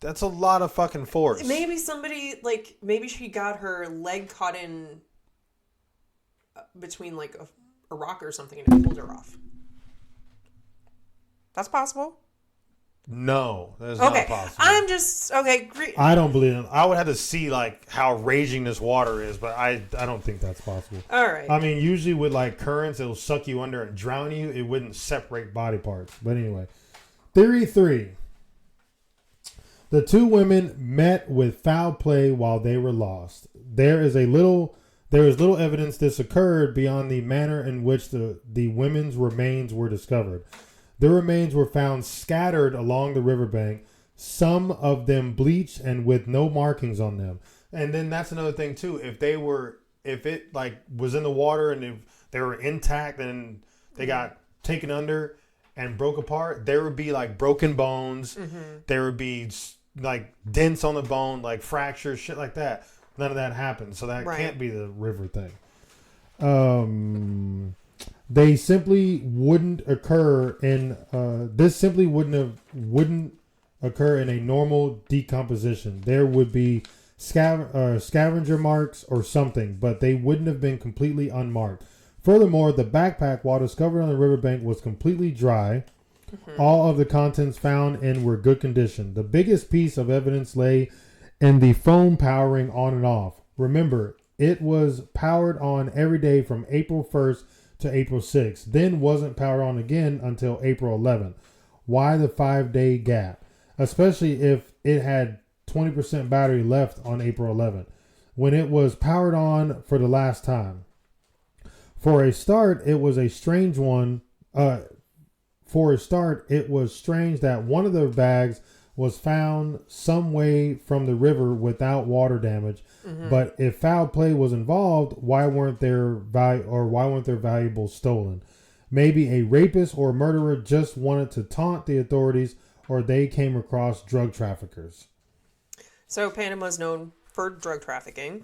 That's a lot of fucking force. Maybe somebody, maybe she got her leg caught in between a rock or something and it pulled her off. That's possible. No, that's not possible. I'm just I don't believe it. I would have to see how raging this water is, but I don't think that's possible. All right. I mean, usually with currents, it'll suck you under and drown you. It wouldn't separate body parts. But anyway, theory 3. The two women met with foul play while they were lost. There is little evidence this occurred beyond the manner in which the women's remains were discovered. The remains were found scattered along the riverbank, some of them bleached and with no markings on them. And then that's another thing too. If it like was in the water and if they were intact and they got taken under and broke apart, there would be like broken bones. There would be like dents on the bone, like fractures, shit like that. None of that happened, so that can't be the river thing. They simply wouldn't occur in. This simply wouldn't occur in a normal decomposition. There would be scavenger marks or something, but they wouldn't have been completely unmarked. Furthermore, the backpack, while discovered on the riverbank, was completely dry. All of the contents found in were good condition. The biggest piece of evidence lay in the phone powering on and off. Remember, it was powered on every day from April 1st to April 6th, then wasn't powered on again until April 11th. Why the 5-day gap? Especially if it had 20% battery left on April 11th, when it was powered on for the last time. For a start, it was strange that one of the bags was found some way from the river without water damage. But if foul play was involved, why weren't their valuables stolen? Maybe a rapist or murderer just wanted to taunt the authorities, or they came across drug traffickers. So Panama's known for drug trafficking.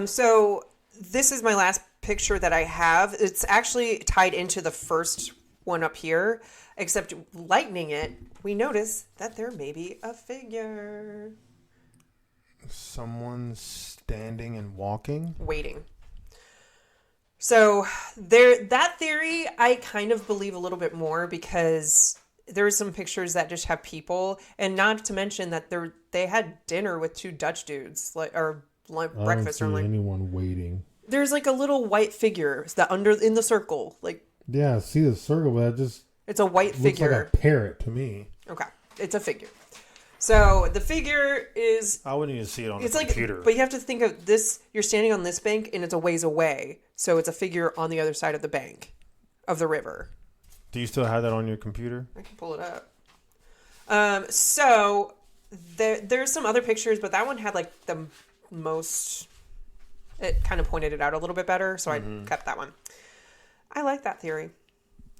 So this is my last picture that I have. It's actually tied into the first one up here, except lightening it, we notice that there may be a figure. Someone standing and walking? Waiting. So that theory I kind of believe a little bit more, because there's some pictures that just have people, and not to mention that they had dinner with two Dutch dudes, breakfast. I don't see anyone waiting. There's like a little white figure that in the circle, like. Yeah, I see the circle, but it's a white figure. Looks like a parrot to me. Okay, it's a figure. So the figure is. I wouldn't even see it on the computer. But you have to think of this. You're standing on this bank, and it's a ways away. So it's a figure on the other side of the bank, of the river. Do you still have that on your computer? I can pull it up. So there's some other pictures, but that one had like the most. It kind of pointed it out a little bit better, so I kept that one. I like that theory.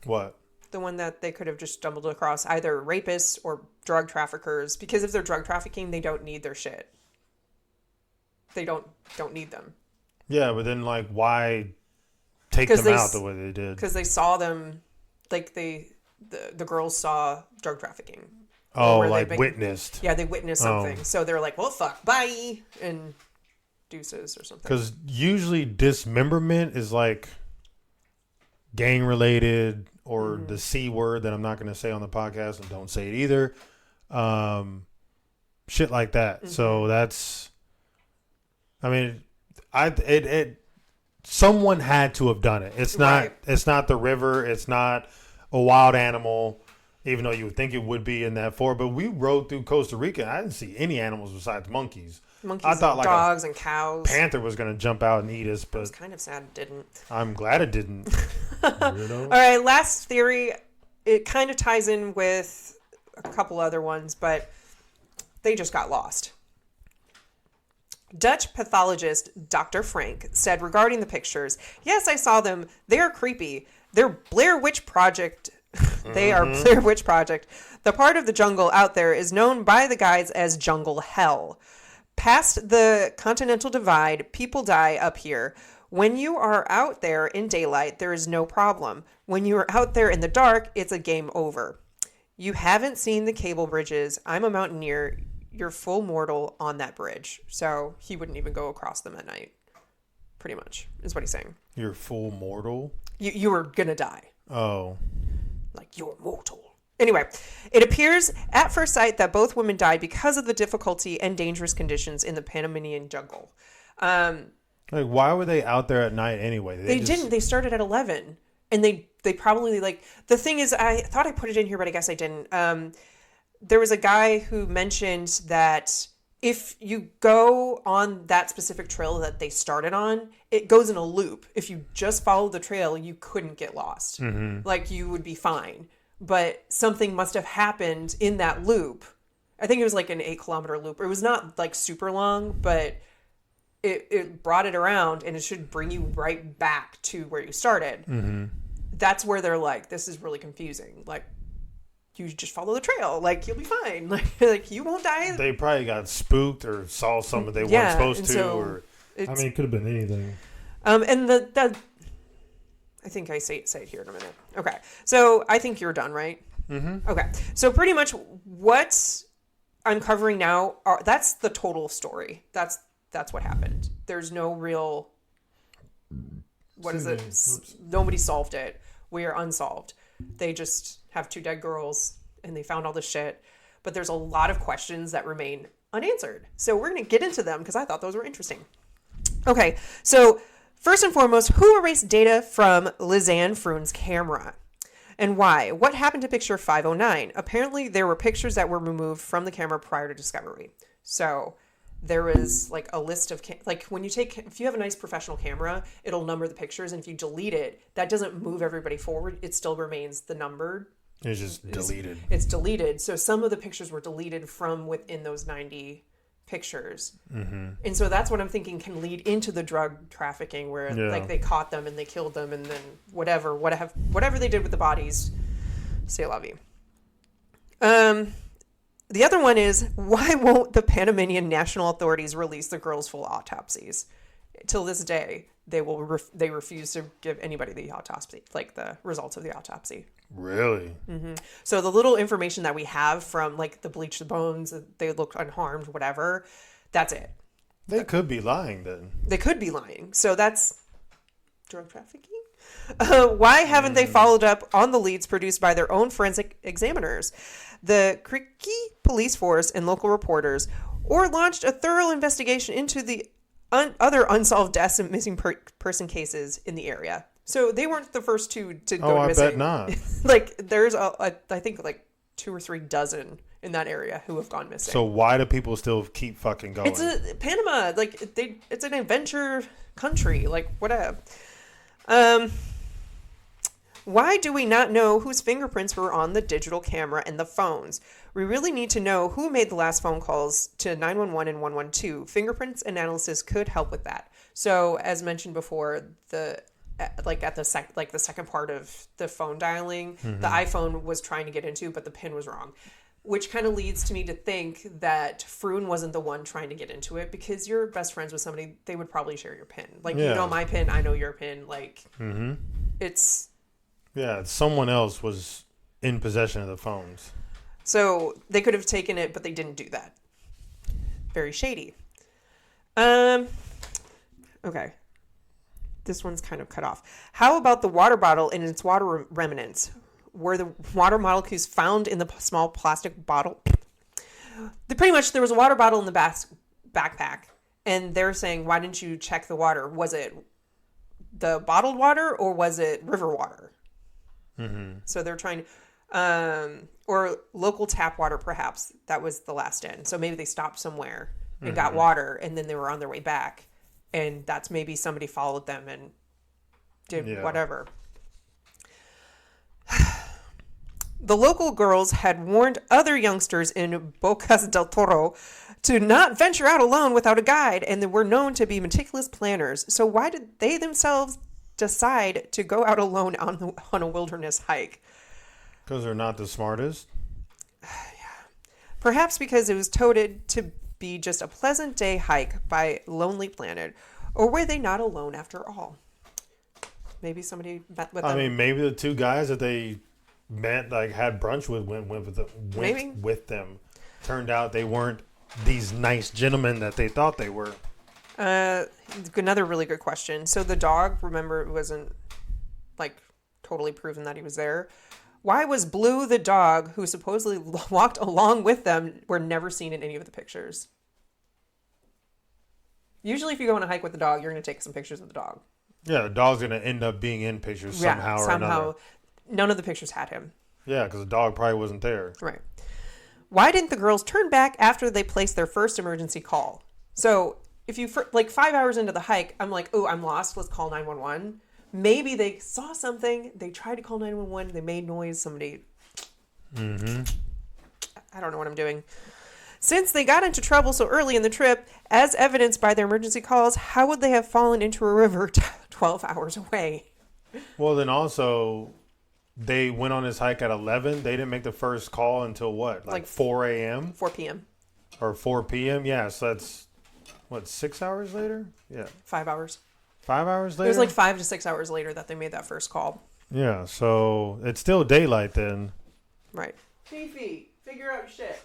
What? The one that they could have just stumbled across either rapists or drug traffickers, because if they're drug trafficking, they don't need their shit. They don't need them. Yeah, but then like why take them out the way they did? Because they saw them, like the girls saw drug trafficking. Oh, like witnessed. Yeah, they witnessed something. So they're like, well, fuck, bye, and deuces or something. Because usually dismemberment is like gang related, or the C word that I'm not going to say on the podcast, and don't say it either. Shit like that. So that's, I mean, someone had to have done it. It's not the river. It's not a wild animal, even though you would think it would be in that forest. But we rode through Costa Rica. I didn't see any animals besides monkeys. I thought like dogs and cows. Panther was going to jump out and eat us, but I was kind of sad it didn't. I'm glad it didn't. All right, last theory. It kind of ties in with a couple other ones, but they just got lost. Dutch pathologist Dr. Frank said regarding the pictures, "Yes, I saw them. They're creepy. They're Blair Witch Project. They are Blair Witch Project. The part of the jungle out there is known by the guides as Jungle Hell. Past the Continental Divide, people die up here. When you are out there in daylight, there is no problem. When you are out there in the dark, it's a game over. You haven't seen the cable bridges. I'm a mountaineer. You're full mortal on that bridge." So he wouldn't even go across them at night. Pretty much is what he's saying. You're full mortal? You were going to die. Oh. Like, you're mortal. Anyway, it appears at first sight that both women died because of the difficulty and dangerous conditions in the Panamanian jungle. Like, why were they out there at night anyway? They didn't. They started at 11. And they probably, like... The thing is, I thought I put it in here, but I guess I didn't. there was a guy who mentioned that if you go on that specific trail that they started on, it goes in a loop. If you just follow the trail, you couldn't get lost. Like, you would be fine. But something must have happened in that loop. I think it was like an 8-kilometer loop. It was not like super long, but it brought it around, and it should bring you right back to where you started. That's where they're like, this is really confusing. Like, you just follow the trail. Like, you'll be fine. Like you won't die. They probably got spooked or saw something they weren't supposed to. So it could have been anything. And the I think I say it here in a minute. Okay. So I think you're done, right? Okay. So pretty much what I'm covering now that's the total story. That's what happened. There's no real, what is it? Oops. Nobody solved it. We are unsolved. They just have 2 dead girls and they found all this shit. But there's a lot of questions that remain unanswered. So we're going to get into them because I thought those were interesting. Okay. So first and foremost, who erased data from Lisanne Froon's camera? And why? What happened to picture 509? Apparently, there were pictures that were removed from the camera prior to discovery. So there was like a list of, like when you if you have a nice professional camera, it'll number the pictures. And if you delete it, that doesn't move everybody forward. It still remains the numbered. It's just deleted. It's deleted. So some of the pictures were deleted from within those 90 pictures. And so that's what I'm thinking can lead into the drug trafficking where like they caught them and they killed them and then whatever they did with the bodies, c'est la vie. The other one is, why won't the Panamanian national authorities release the girls' full autopsies? Till this day, they refuse to give anybody the autopsy, like the results of the autopsy. Really? So the little information that we have from like the bleached bones, they look unharmed, whatever, that's it. They could be lying then. They could be lying. So that's drug trafficking. Why haven't they followed up on the leads produced by their own forensic examiners, the Creaky police force and local reporters, or launched a thorough investigation into the other unsolved deaths and missing person cases in the area? So they weren't the first two to go missing. I bet not. Like there's I think like 2 or 3 dozen in that area who have gone missing. So why do people still keep fucking going? It's Panama. Like it's an adventure country. Like whatever. Why do we not know whose fingerprints were on the digital camera and the phones? We really need to know who made the last phone calls to 911 and 112. Fingerprints analysis could help with that. So as mentioned before, the second part of the phone dialing, the iPhone was trying to get into, but the PIN was wrong. Which kind of leads to me to think that Froon wasn't the one trying to get into it, because you're best friends with somebody, they would probably share your PIN. Like, you know my PIN, I know your PIN. Like, it's... Yeah, someone else was in possession of the phones. So they could have taken it, but they didn't do that. Very shady. Okay. This one's kind of cut off. How about the water bottle and its water remnants? Were the water molecules found in the small plastic bottle? Pretty much, there was a water bottle in the backpack, and they're saying, why didn't you check the water? Was it the bottled water, or was it river water? So they're trying to, or local tap water, perhaps. That was the last end. So maybe they stopped somewhere and got water, and then they were on their way back, and that's maybe somebody followed them and did whatever. The local girls had warned other youngsters in Bocas del Toro to not venture out alone without a guide, and they were known to be meticulous planners. So why did they themselves decide to go out alone on a wilderness hike? Because they're not the smartest. Perhaps because it was touted to be just a pleasant day hike by Lonely Planet. Or were they not alone after all? Maybe somebody met with them. I mean, maybe the 2 guys that they met, like had brunch with, went with them. Turned out they weren't these nice gentlemen that they thought they were. Another really good question. So the dog, remember, it wasn't like totally proven that he was there. Why was Blue the dog, who supposedly walked along with them, were never seen in any of the pictures? Usually if you go on a hike with the dog, you're going to take some pictures of the dog. Yeah, the dog's going to end up being in pictures somehow or another. None of the pictures had him. Yeah, because the dog probably wasn't there. Right. Why didn't the girls turn back after they placed their first emergency call? So if you, like 5 hours into the hike, I'm like, oh, I'm lost. Let's call 911. Maybe they saw something. They tried to call 911. They made noise. Somebody. I don't know what I'm doing. Since they got into trouble so early in the trip, as evidenced by their emergency calls, how would they have fallen into a river 12 hours away? Well, then also, they went on this hike at 11. They didn't make the first call until what? Like 4 a.m.? 4 p.m. Or 4 p.m.? Yeah, so that's, what, 6 hours later? Yeah. 5 hours. 5 hours later? It was like 5 to 6 hours later that they made that first call. Yeah, so it's still daylight then. Right. Fifi, figure out shit.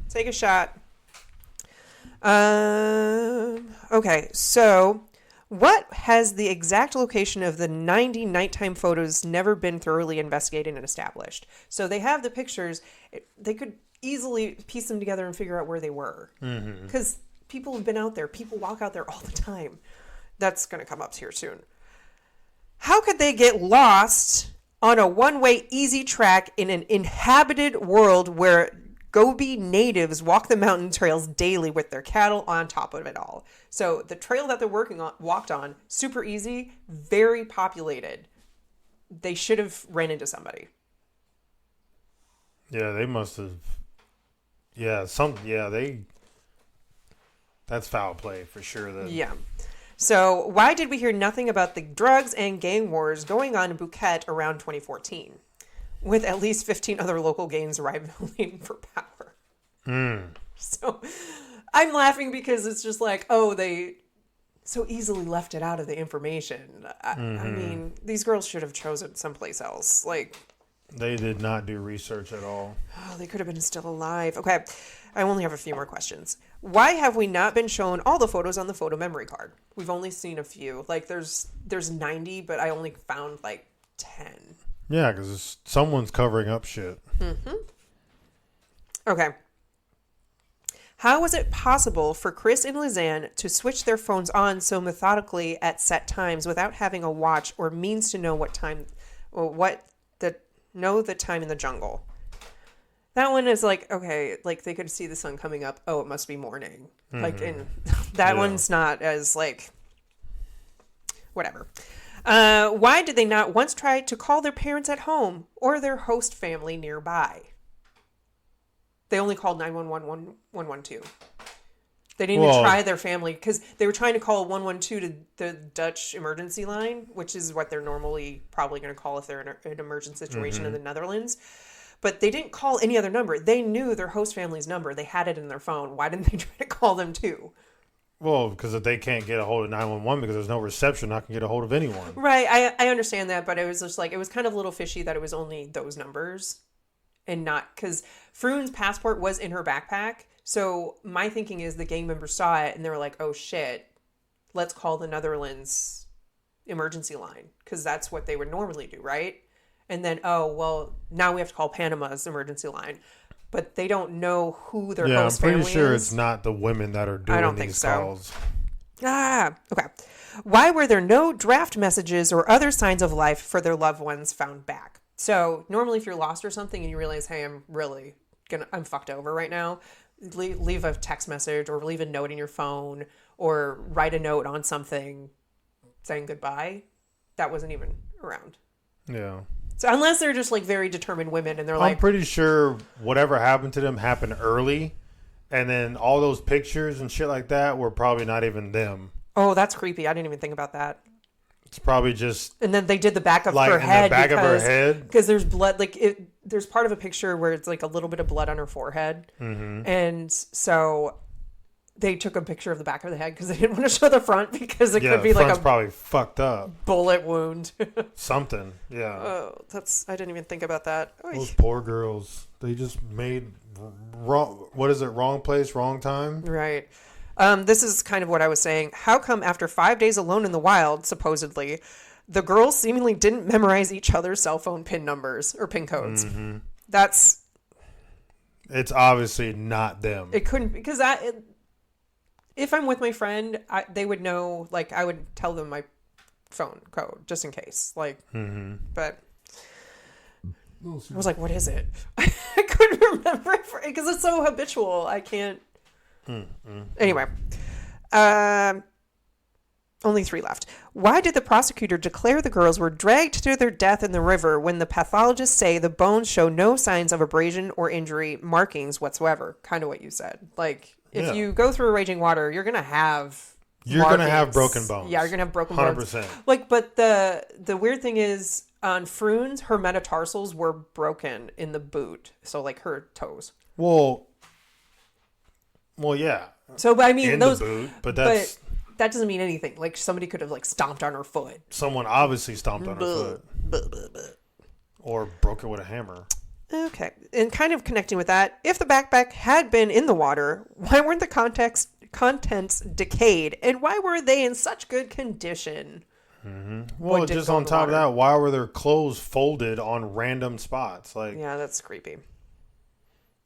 Take a shot. Okay, so what has the exact location of the 90 nighttime photos never been thoroughly investigated and established? So they have the pictures. They could easily piece them together and figure out where they were. Because people have been out there. People walk out there all the time. That's going to come up here soon. How could they get lost on a one-way easy track in an inhabited world where Gobi natives walk the mountain trails daily with their cattle on top of it all? So the trail that they're walked on, super easy, very populated. They should have ran into somebody. Yeah, they must have. Yeah, that's foul play for sure. Then. Yeah. So why did we hear nothing about the drugs and gang wars going on in Phuket around 2014? With at least 15 other local gangs rivaling for power. So I'm laughing because it's just like, oh, they so easily left it out of the information. I mean, these girls should have chosen someplace else. Like, they did not do research at all. Oh, they could have been still alive. Okay, I only have a few more questions. Why have we not been shown all the photos on the photo memory card? We've only seen a few. Like, there's 90, but I only found like 10. Yeah, because someone's covering up shit. Okay. How was it possible for Kris and Lisanne to switch their phones on so methodically at set times without having a watch or means to know what time, or know the time in the jungle? That one is like, okay, like they could see the sun coming up. Oh, it must be morning. Like, and that one's not as like, whatever. Why did they not once try to call their parents at home or their host family nearby? They only called 911, 112. They didn't even try their family because they were trying to call 112 to the Dutch emergency line, which is what they're normally probably going to call if they're in an emergency situation in the Netherlands. But they didn't call any other number. They knew their host family's number. They had it in their phone. Why didn't they try to call them too? Well, because if they can't get a hold of 911 because there's no reception, I can get a hold of anyone. Right. I understand that, but it was just like, it was kind of a little fishy that it was only those numbers and not, because Froon's passport was in her backpack. So my thinking is the gang members saw it and they were like, oh shit, let's call the Netherlands emergency line. Because that's what they would normally do, right? And then, oh, well, now we have to call Panama's emergency line. But they don't know who their host family is. I'm pretty sure it's not the women that are doing these calls. Okay. Why were there no draft messages or other signs of life for their loved ones found back? So normally if you're lost or something and you realize, hey, I'm fucked over right now, leave a text message or leave a note in your phone or write a note on something saying goodbye. That wasn't even around. Yeah. So unless they're just like very determined women and they're like... I'm pretty sure whatever happened to them happened early. And then all those pictures and shit like that were probably not even them. Oh, that's creepy. I didn't even think about that. It's probably just... And then they did the back of her head. The back of her head? Because there's blood. There's part of a picture where it's like a little bit of blood on her forehead. And so... They took a picture of the back of the head because they didn't want to show the front because it could be like a probably fucked up bullet wound. Something, yeah. Oh, I didn't even think about that. Those poor girls. They just made wrong. What is it? Wrong place, wrong time. Right. This is kind of what I was saying. How come after 5 days alone in the wild, supposedly, the girls seemingly didn't memorize each other's cell phone PIN numbers or PIN codes? It's obviously not them. It couldn't because if I'm with my friend, they would know, like, I would tell them my phone code just in case. Like, but I was like, what is it? I couldn't remember because it's so habitual. I can't. Anyway. Only 3 left. Why did the prosecutor declare the girls were dragged to their death in the river when the pathologists say the bones show no signs of abrasion or injury markings whatsoever? Kind of what you said. Like, if you go through raging water, you're going to have broken bones. Yeah, you're going to have broken 100%. bones. Like, but the weird thing is, on Froon's, her metatarsals were broken in the boot. So, like, her toes. Well, yeah. So, but I mean, in those... the boot, but that's... that doesn't mean anything. Like, somebody could have, like, stomped on her foot. Someone obviously stomped on her foot. Or broke it with a hammer. Okay. And kind of connecting with that, if the backpack had been in the water, why weren't the contents decayed? And why were they in such good condition? Mm-hmm. Well, just on top of that, why were their clothes folded on random spots? Like, yeah, that's creepy.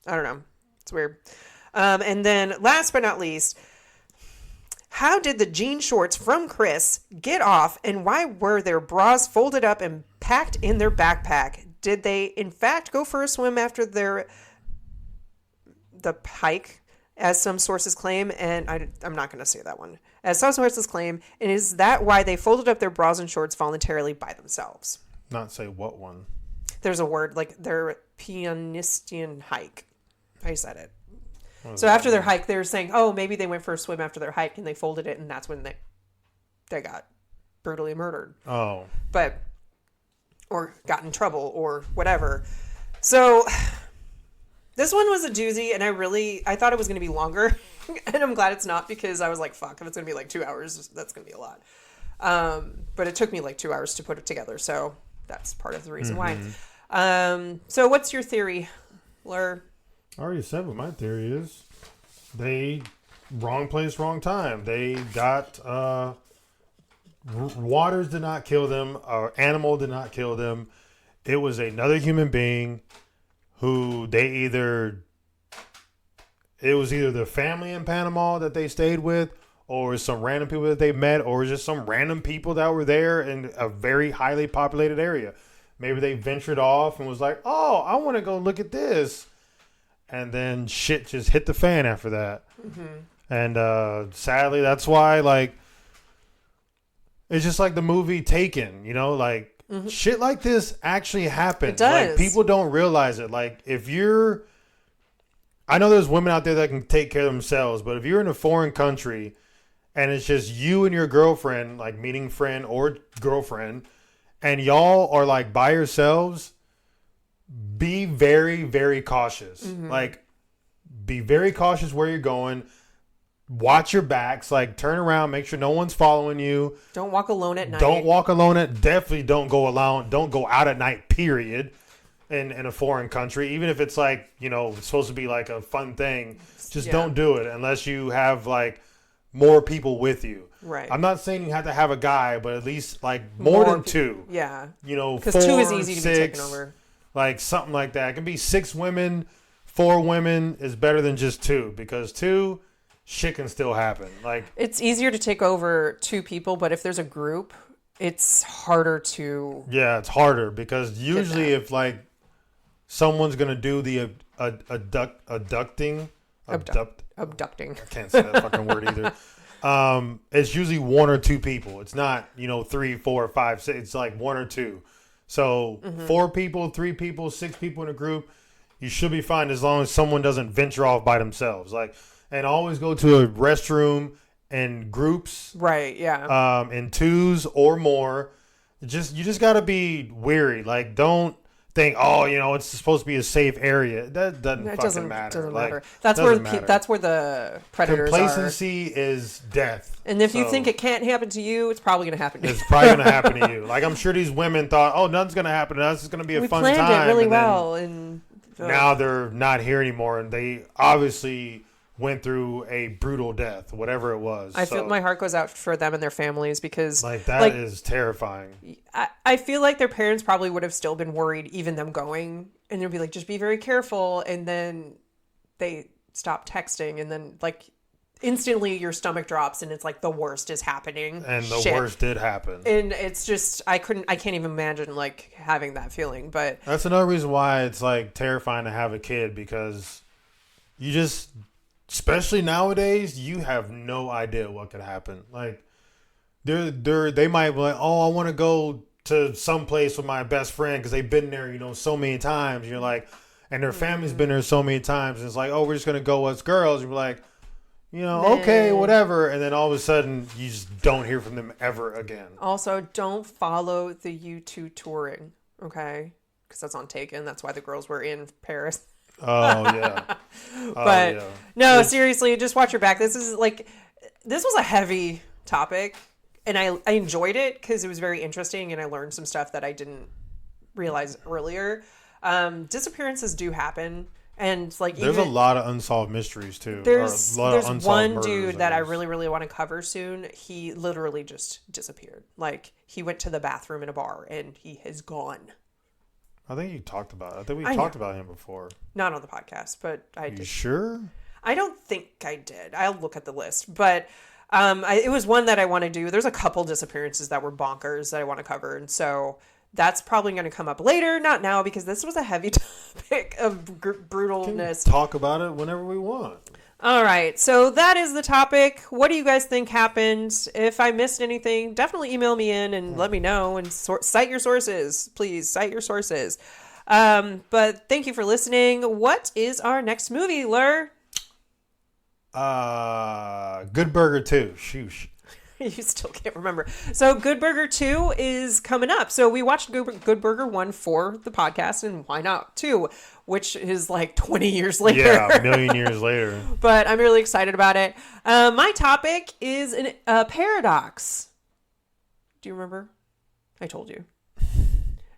I don't know. It's weird. And then last but not least... how did the jean shorts from Kris get off, and why were their bras folded up and packed in their backpack? Did they, in fact, go for a swim after the hike, as some sources claim? And I'm not going to say that one. As some sources claim, and is that why they folded up their bras and shorts voluntarily by themselves? Not say what one. There's a word, like their pianistian hike. I said it. So after their hike, they were saying, oh, maybe they went for a swim after their hike and they folded it, and that's when they got brutally murdered. Oh. Or got in trouble or whatever. So this one was a doozy, and I thought it was going to be longer. And I'm glad it's not, because I was like, fuck, if it's going to be like 2 hours, that's going to be a lot. But it took me like 2 hours to put it together. So that's part of the reason why. So what's your theory, Lur? I already said what my theory is. They wrong place, wrong time. They got waters did not kill them. Animal did not kill them. It was another human being who it was either the family in Panama that they stayed with, or some random people that they met, or just some random people that were there in a very highly populated area. Maybe they ventured off and was like, oh, I want to go look at this. And then shit just hit the fan after that. Mm-hmm. And sadly, that's why, like, it's just like the movie Taken, you know, like, shit like this actually happens. It does. Like, people don't realize it. Like, I know there's women out there that can take care of themselves, but if you're in a foreign country and it's just you and your girlfriend, like meeting friend or girlfriend, and y'all are like by yourselves, be very, very cautious. Like, be very cautious where you're going. Watch your backs. Like, turn around. Make sure no one's following you. Don't walk alone at night. Don't walk alone definitely don't go alone. Don't go out at night, period, in a foreign country. Even if it's like, you know, it's supposed to be like a fun thing. Just don't do it unless you have like more people with you. Right. I'm not saying you have to have a guy, but at least like more than two. Yeah. You know, because 4, 2 is easy to 6, be taken over. Like something like that. It can be 6 women, 4 women is better than just 2, because 2, shit can still happen. Like, it's easier to take over 2 people, but if there's a group, it's harder to. Yeah, it's harder because usually if like someone's gonna do the abducting. I can't say that fucking word either. It's usually 1 or 2 people. It's not 3, 4, 5, 6. It's like 1 or 2. So 4 people, 3 people, 6 people in a group, you should be fine as long as someone doesn't venture off by themselves. Like, and always go to a restroom in groups. Right. Yeah. In 2s or more. You just got to be wary. Like, don't think, it's supposed to be a safe area. That doesn't fucking matter. Doesn't like, matter. That's where the predators Complacency is death. And if you think it can't happen to you, it's probably going to happen to you. It's probably going to happen to you. Like, I'm sure these women thought, oh, nothing's going to happen to us. It's going to be a fun time. We planned it really well. And now they're not here anymore. And they obviously went through a brutal death, whatever it was. I feel my heart goes out for them and their families, because that is terrifying. I feel like their parents probably would have still been worried, even them going, and they'd be like, just be very careful. And then they stopped texting, and then like instantly your stomach drops and it's like the worst is happening. And the worst did happen. And it's just, I can't even imagine like having that feeling, but. That's another reason why it's like terrifying to have a kid, because you just, especially nowadays, you have no idea what could happen. Like they might be like, oh, I want to go to some place with my best friend because they've been there, so many times. You're like, and their family's been there so many times. And it's like, oh, we're just going to go as girls. You're like, okay, whatever. And then all of a sudden, you just don't hear from them ever again. Also, don't follow the U2 touring, okay? Because that's on Taken. That's why the girls were in Paris. Oh, yeah. But, no, seriously, just watch your back. This was a heavy topic. And I enjoyed it because it was very interesting. And I learned some stuff that I didn't realize earlier. Disappearances do happen. And there's a lot of unsolved mysteries too. There's one dude that I really, really want to cover soon. He literally just disappeared. Like, he went to the bathroom in a bar and he is gone. I think you talked about it. I think we talked about him before. Not on the podcast, but I did. You sure? I don't think I did. I'll look at the list, but it was one that I want to do. There's a couple disappearances that were bonkers that I want to cover, and so. That's probably going to come up later, not now, because this was a heavy topic of brutalness. Talk about it whenever we want. All right, so that is the topic. What do you guys think happened? If I missed anything, definitely email me in and let me know. And cite your sources. Please, cite your sources. But thank you for listening. What is our next movie, Lur? Good Burger 2. Shoosh. You still can't remember. So Good Burger 2 is coming up. So we watched Good Burger 1 for the podcast, and why not 2, which is like 20 years later. Yeah, a million years later. But I'm really excited about it. My topic is a paradox. Do you remember? I told you.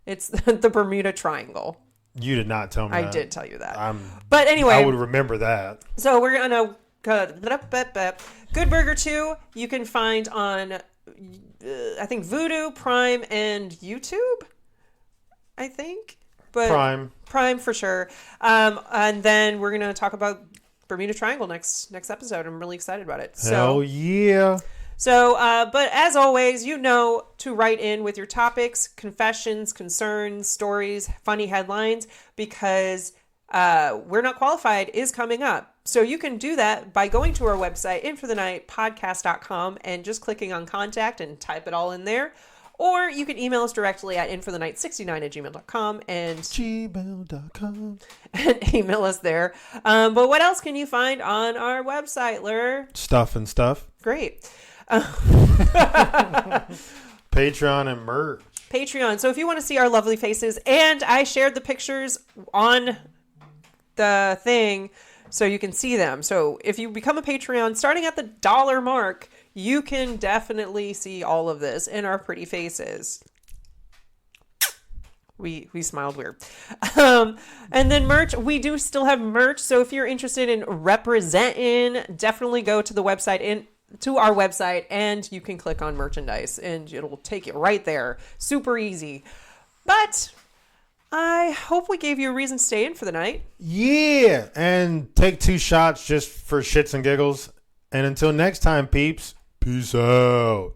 It's the Bermuda Triangle. You did not tell me that. I did tell you that. But anyway. I would remember that. So we're going to... Good Burger 2 you can find on I think Vudu, Prime, and YouTube, I think. But Prime for sure. And then we're gonna talk about Bermuda Triangle next episode. I'm really excited about it. Hell yeah. So but as always, to write in with your topics, confessions, concerns, stories, funny headlines, because We're Not Qualified is coming up. So you can do that by going to our website, inforthenightpodcast.com, and just clicking on contact and type it all in there. Or you can email us directly at inforthenight69@gmail.com and email us there. But what else can you find on our website, Lur? Stuff and stuff. Great. Patreon and merch. Patreon. So if you want to see our lovely faces, and I shared the pictures on the thing so you can see them. So if you become a Patreon, starting at the $1 mark, you can definitely see all of this in our pretty faces. We smiled weird. And then merch, we do still have merch. So if you're interested in representing, definitely go to the website to our website, and you can click on merchandise and it'll take you right there. Super easy. But I hope we gave you a reason to stay in for the night. Yeah. And take 2 shots just for shits and giggles. And until next time, peeps, peace out.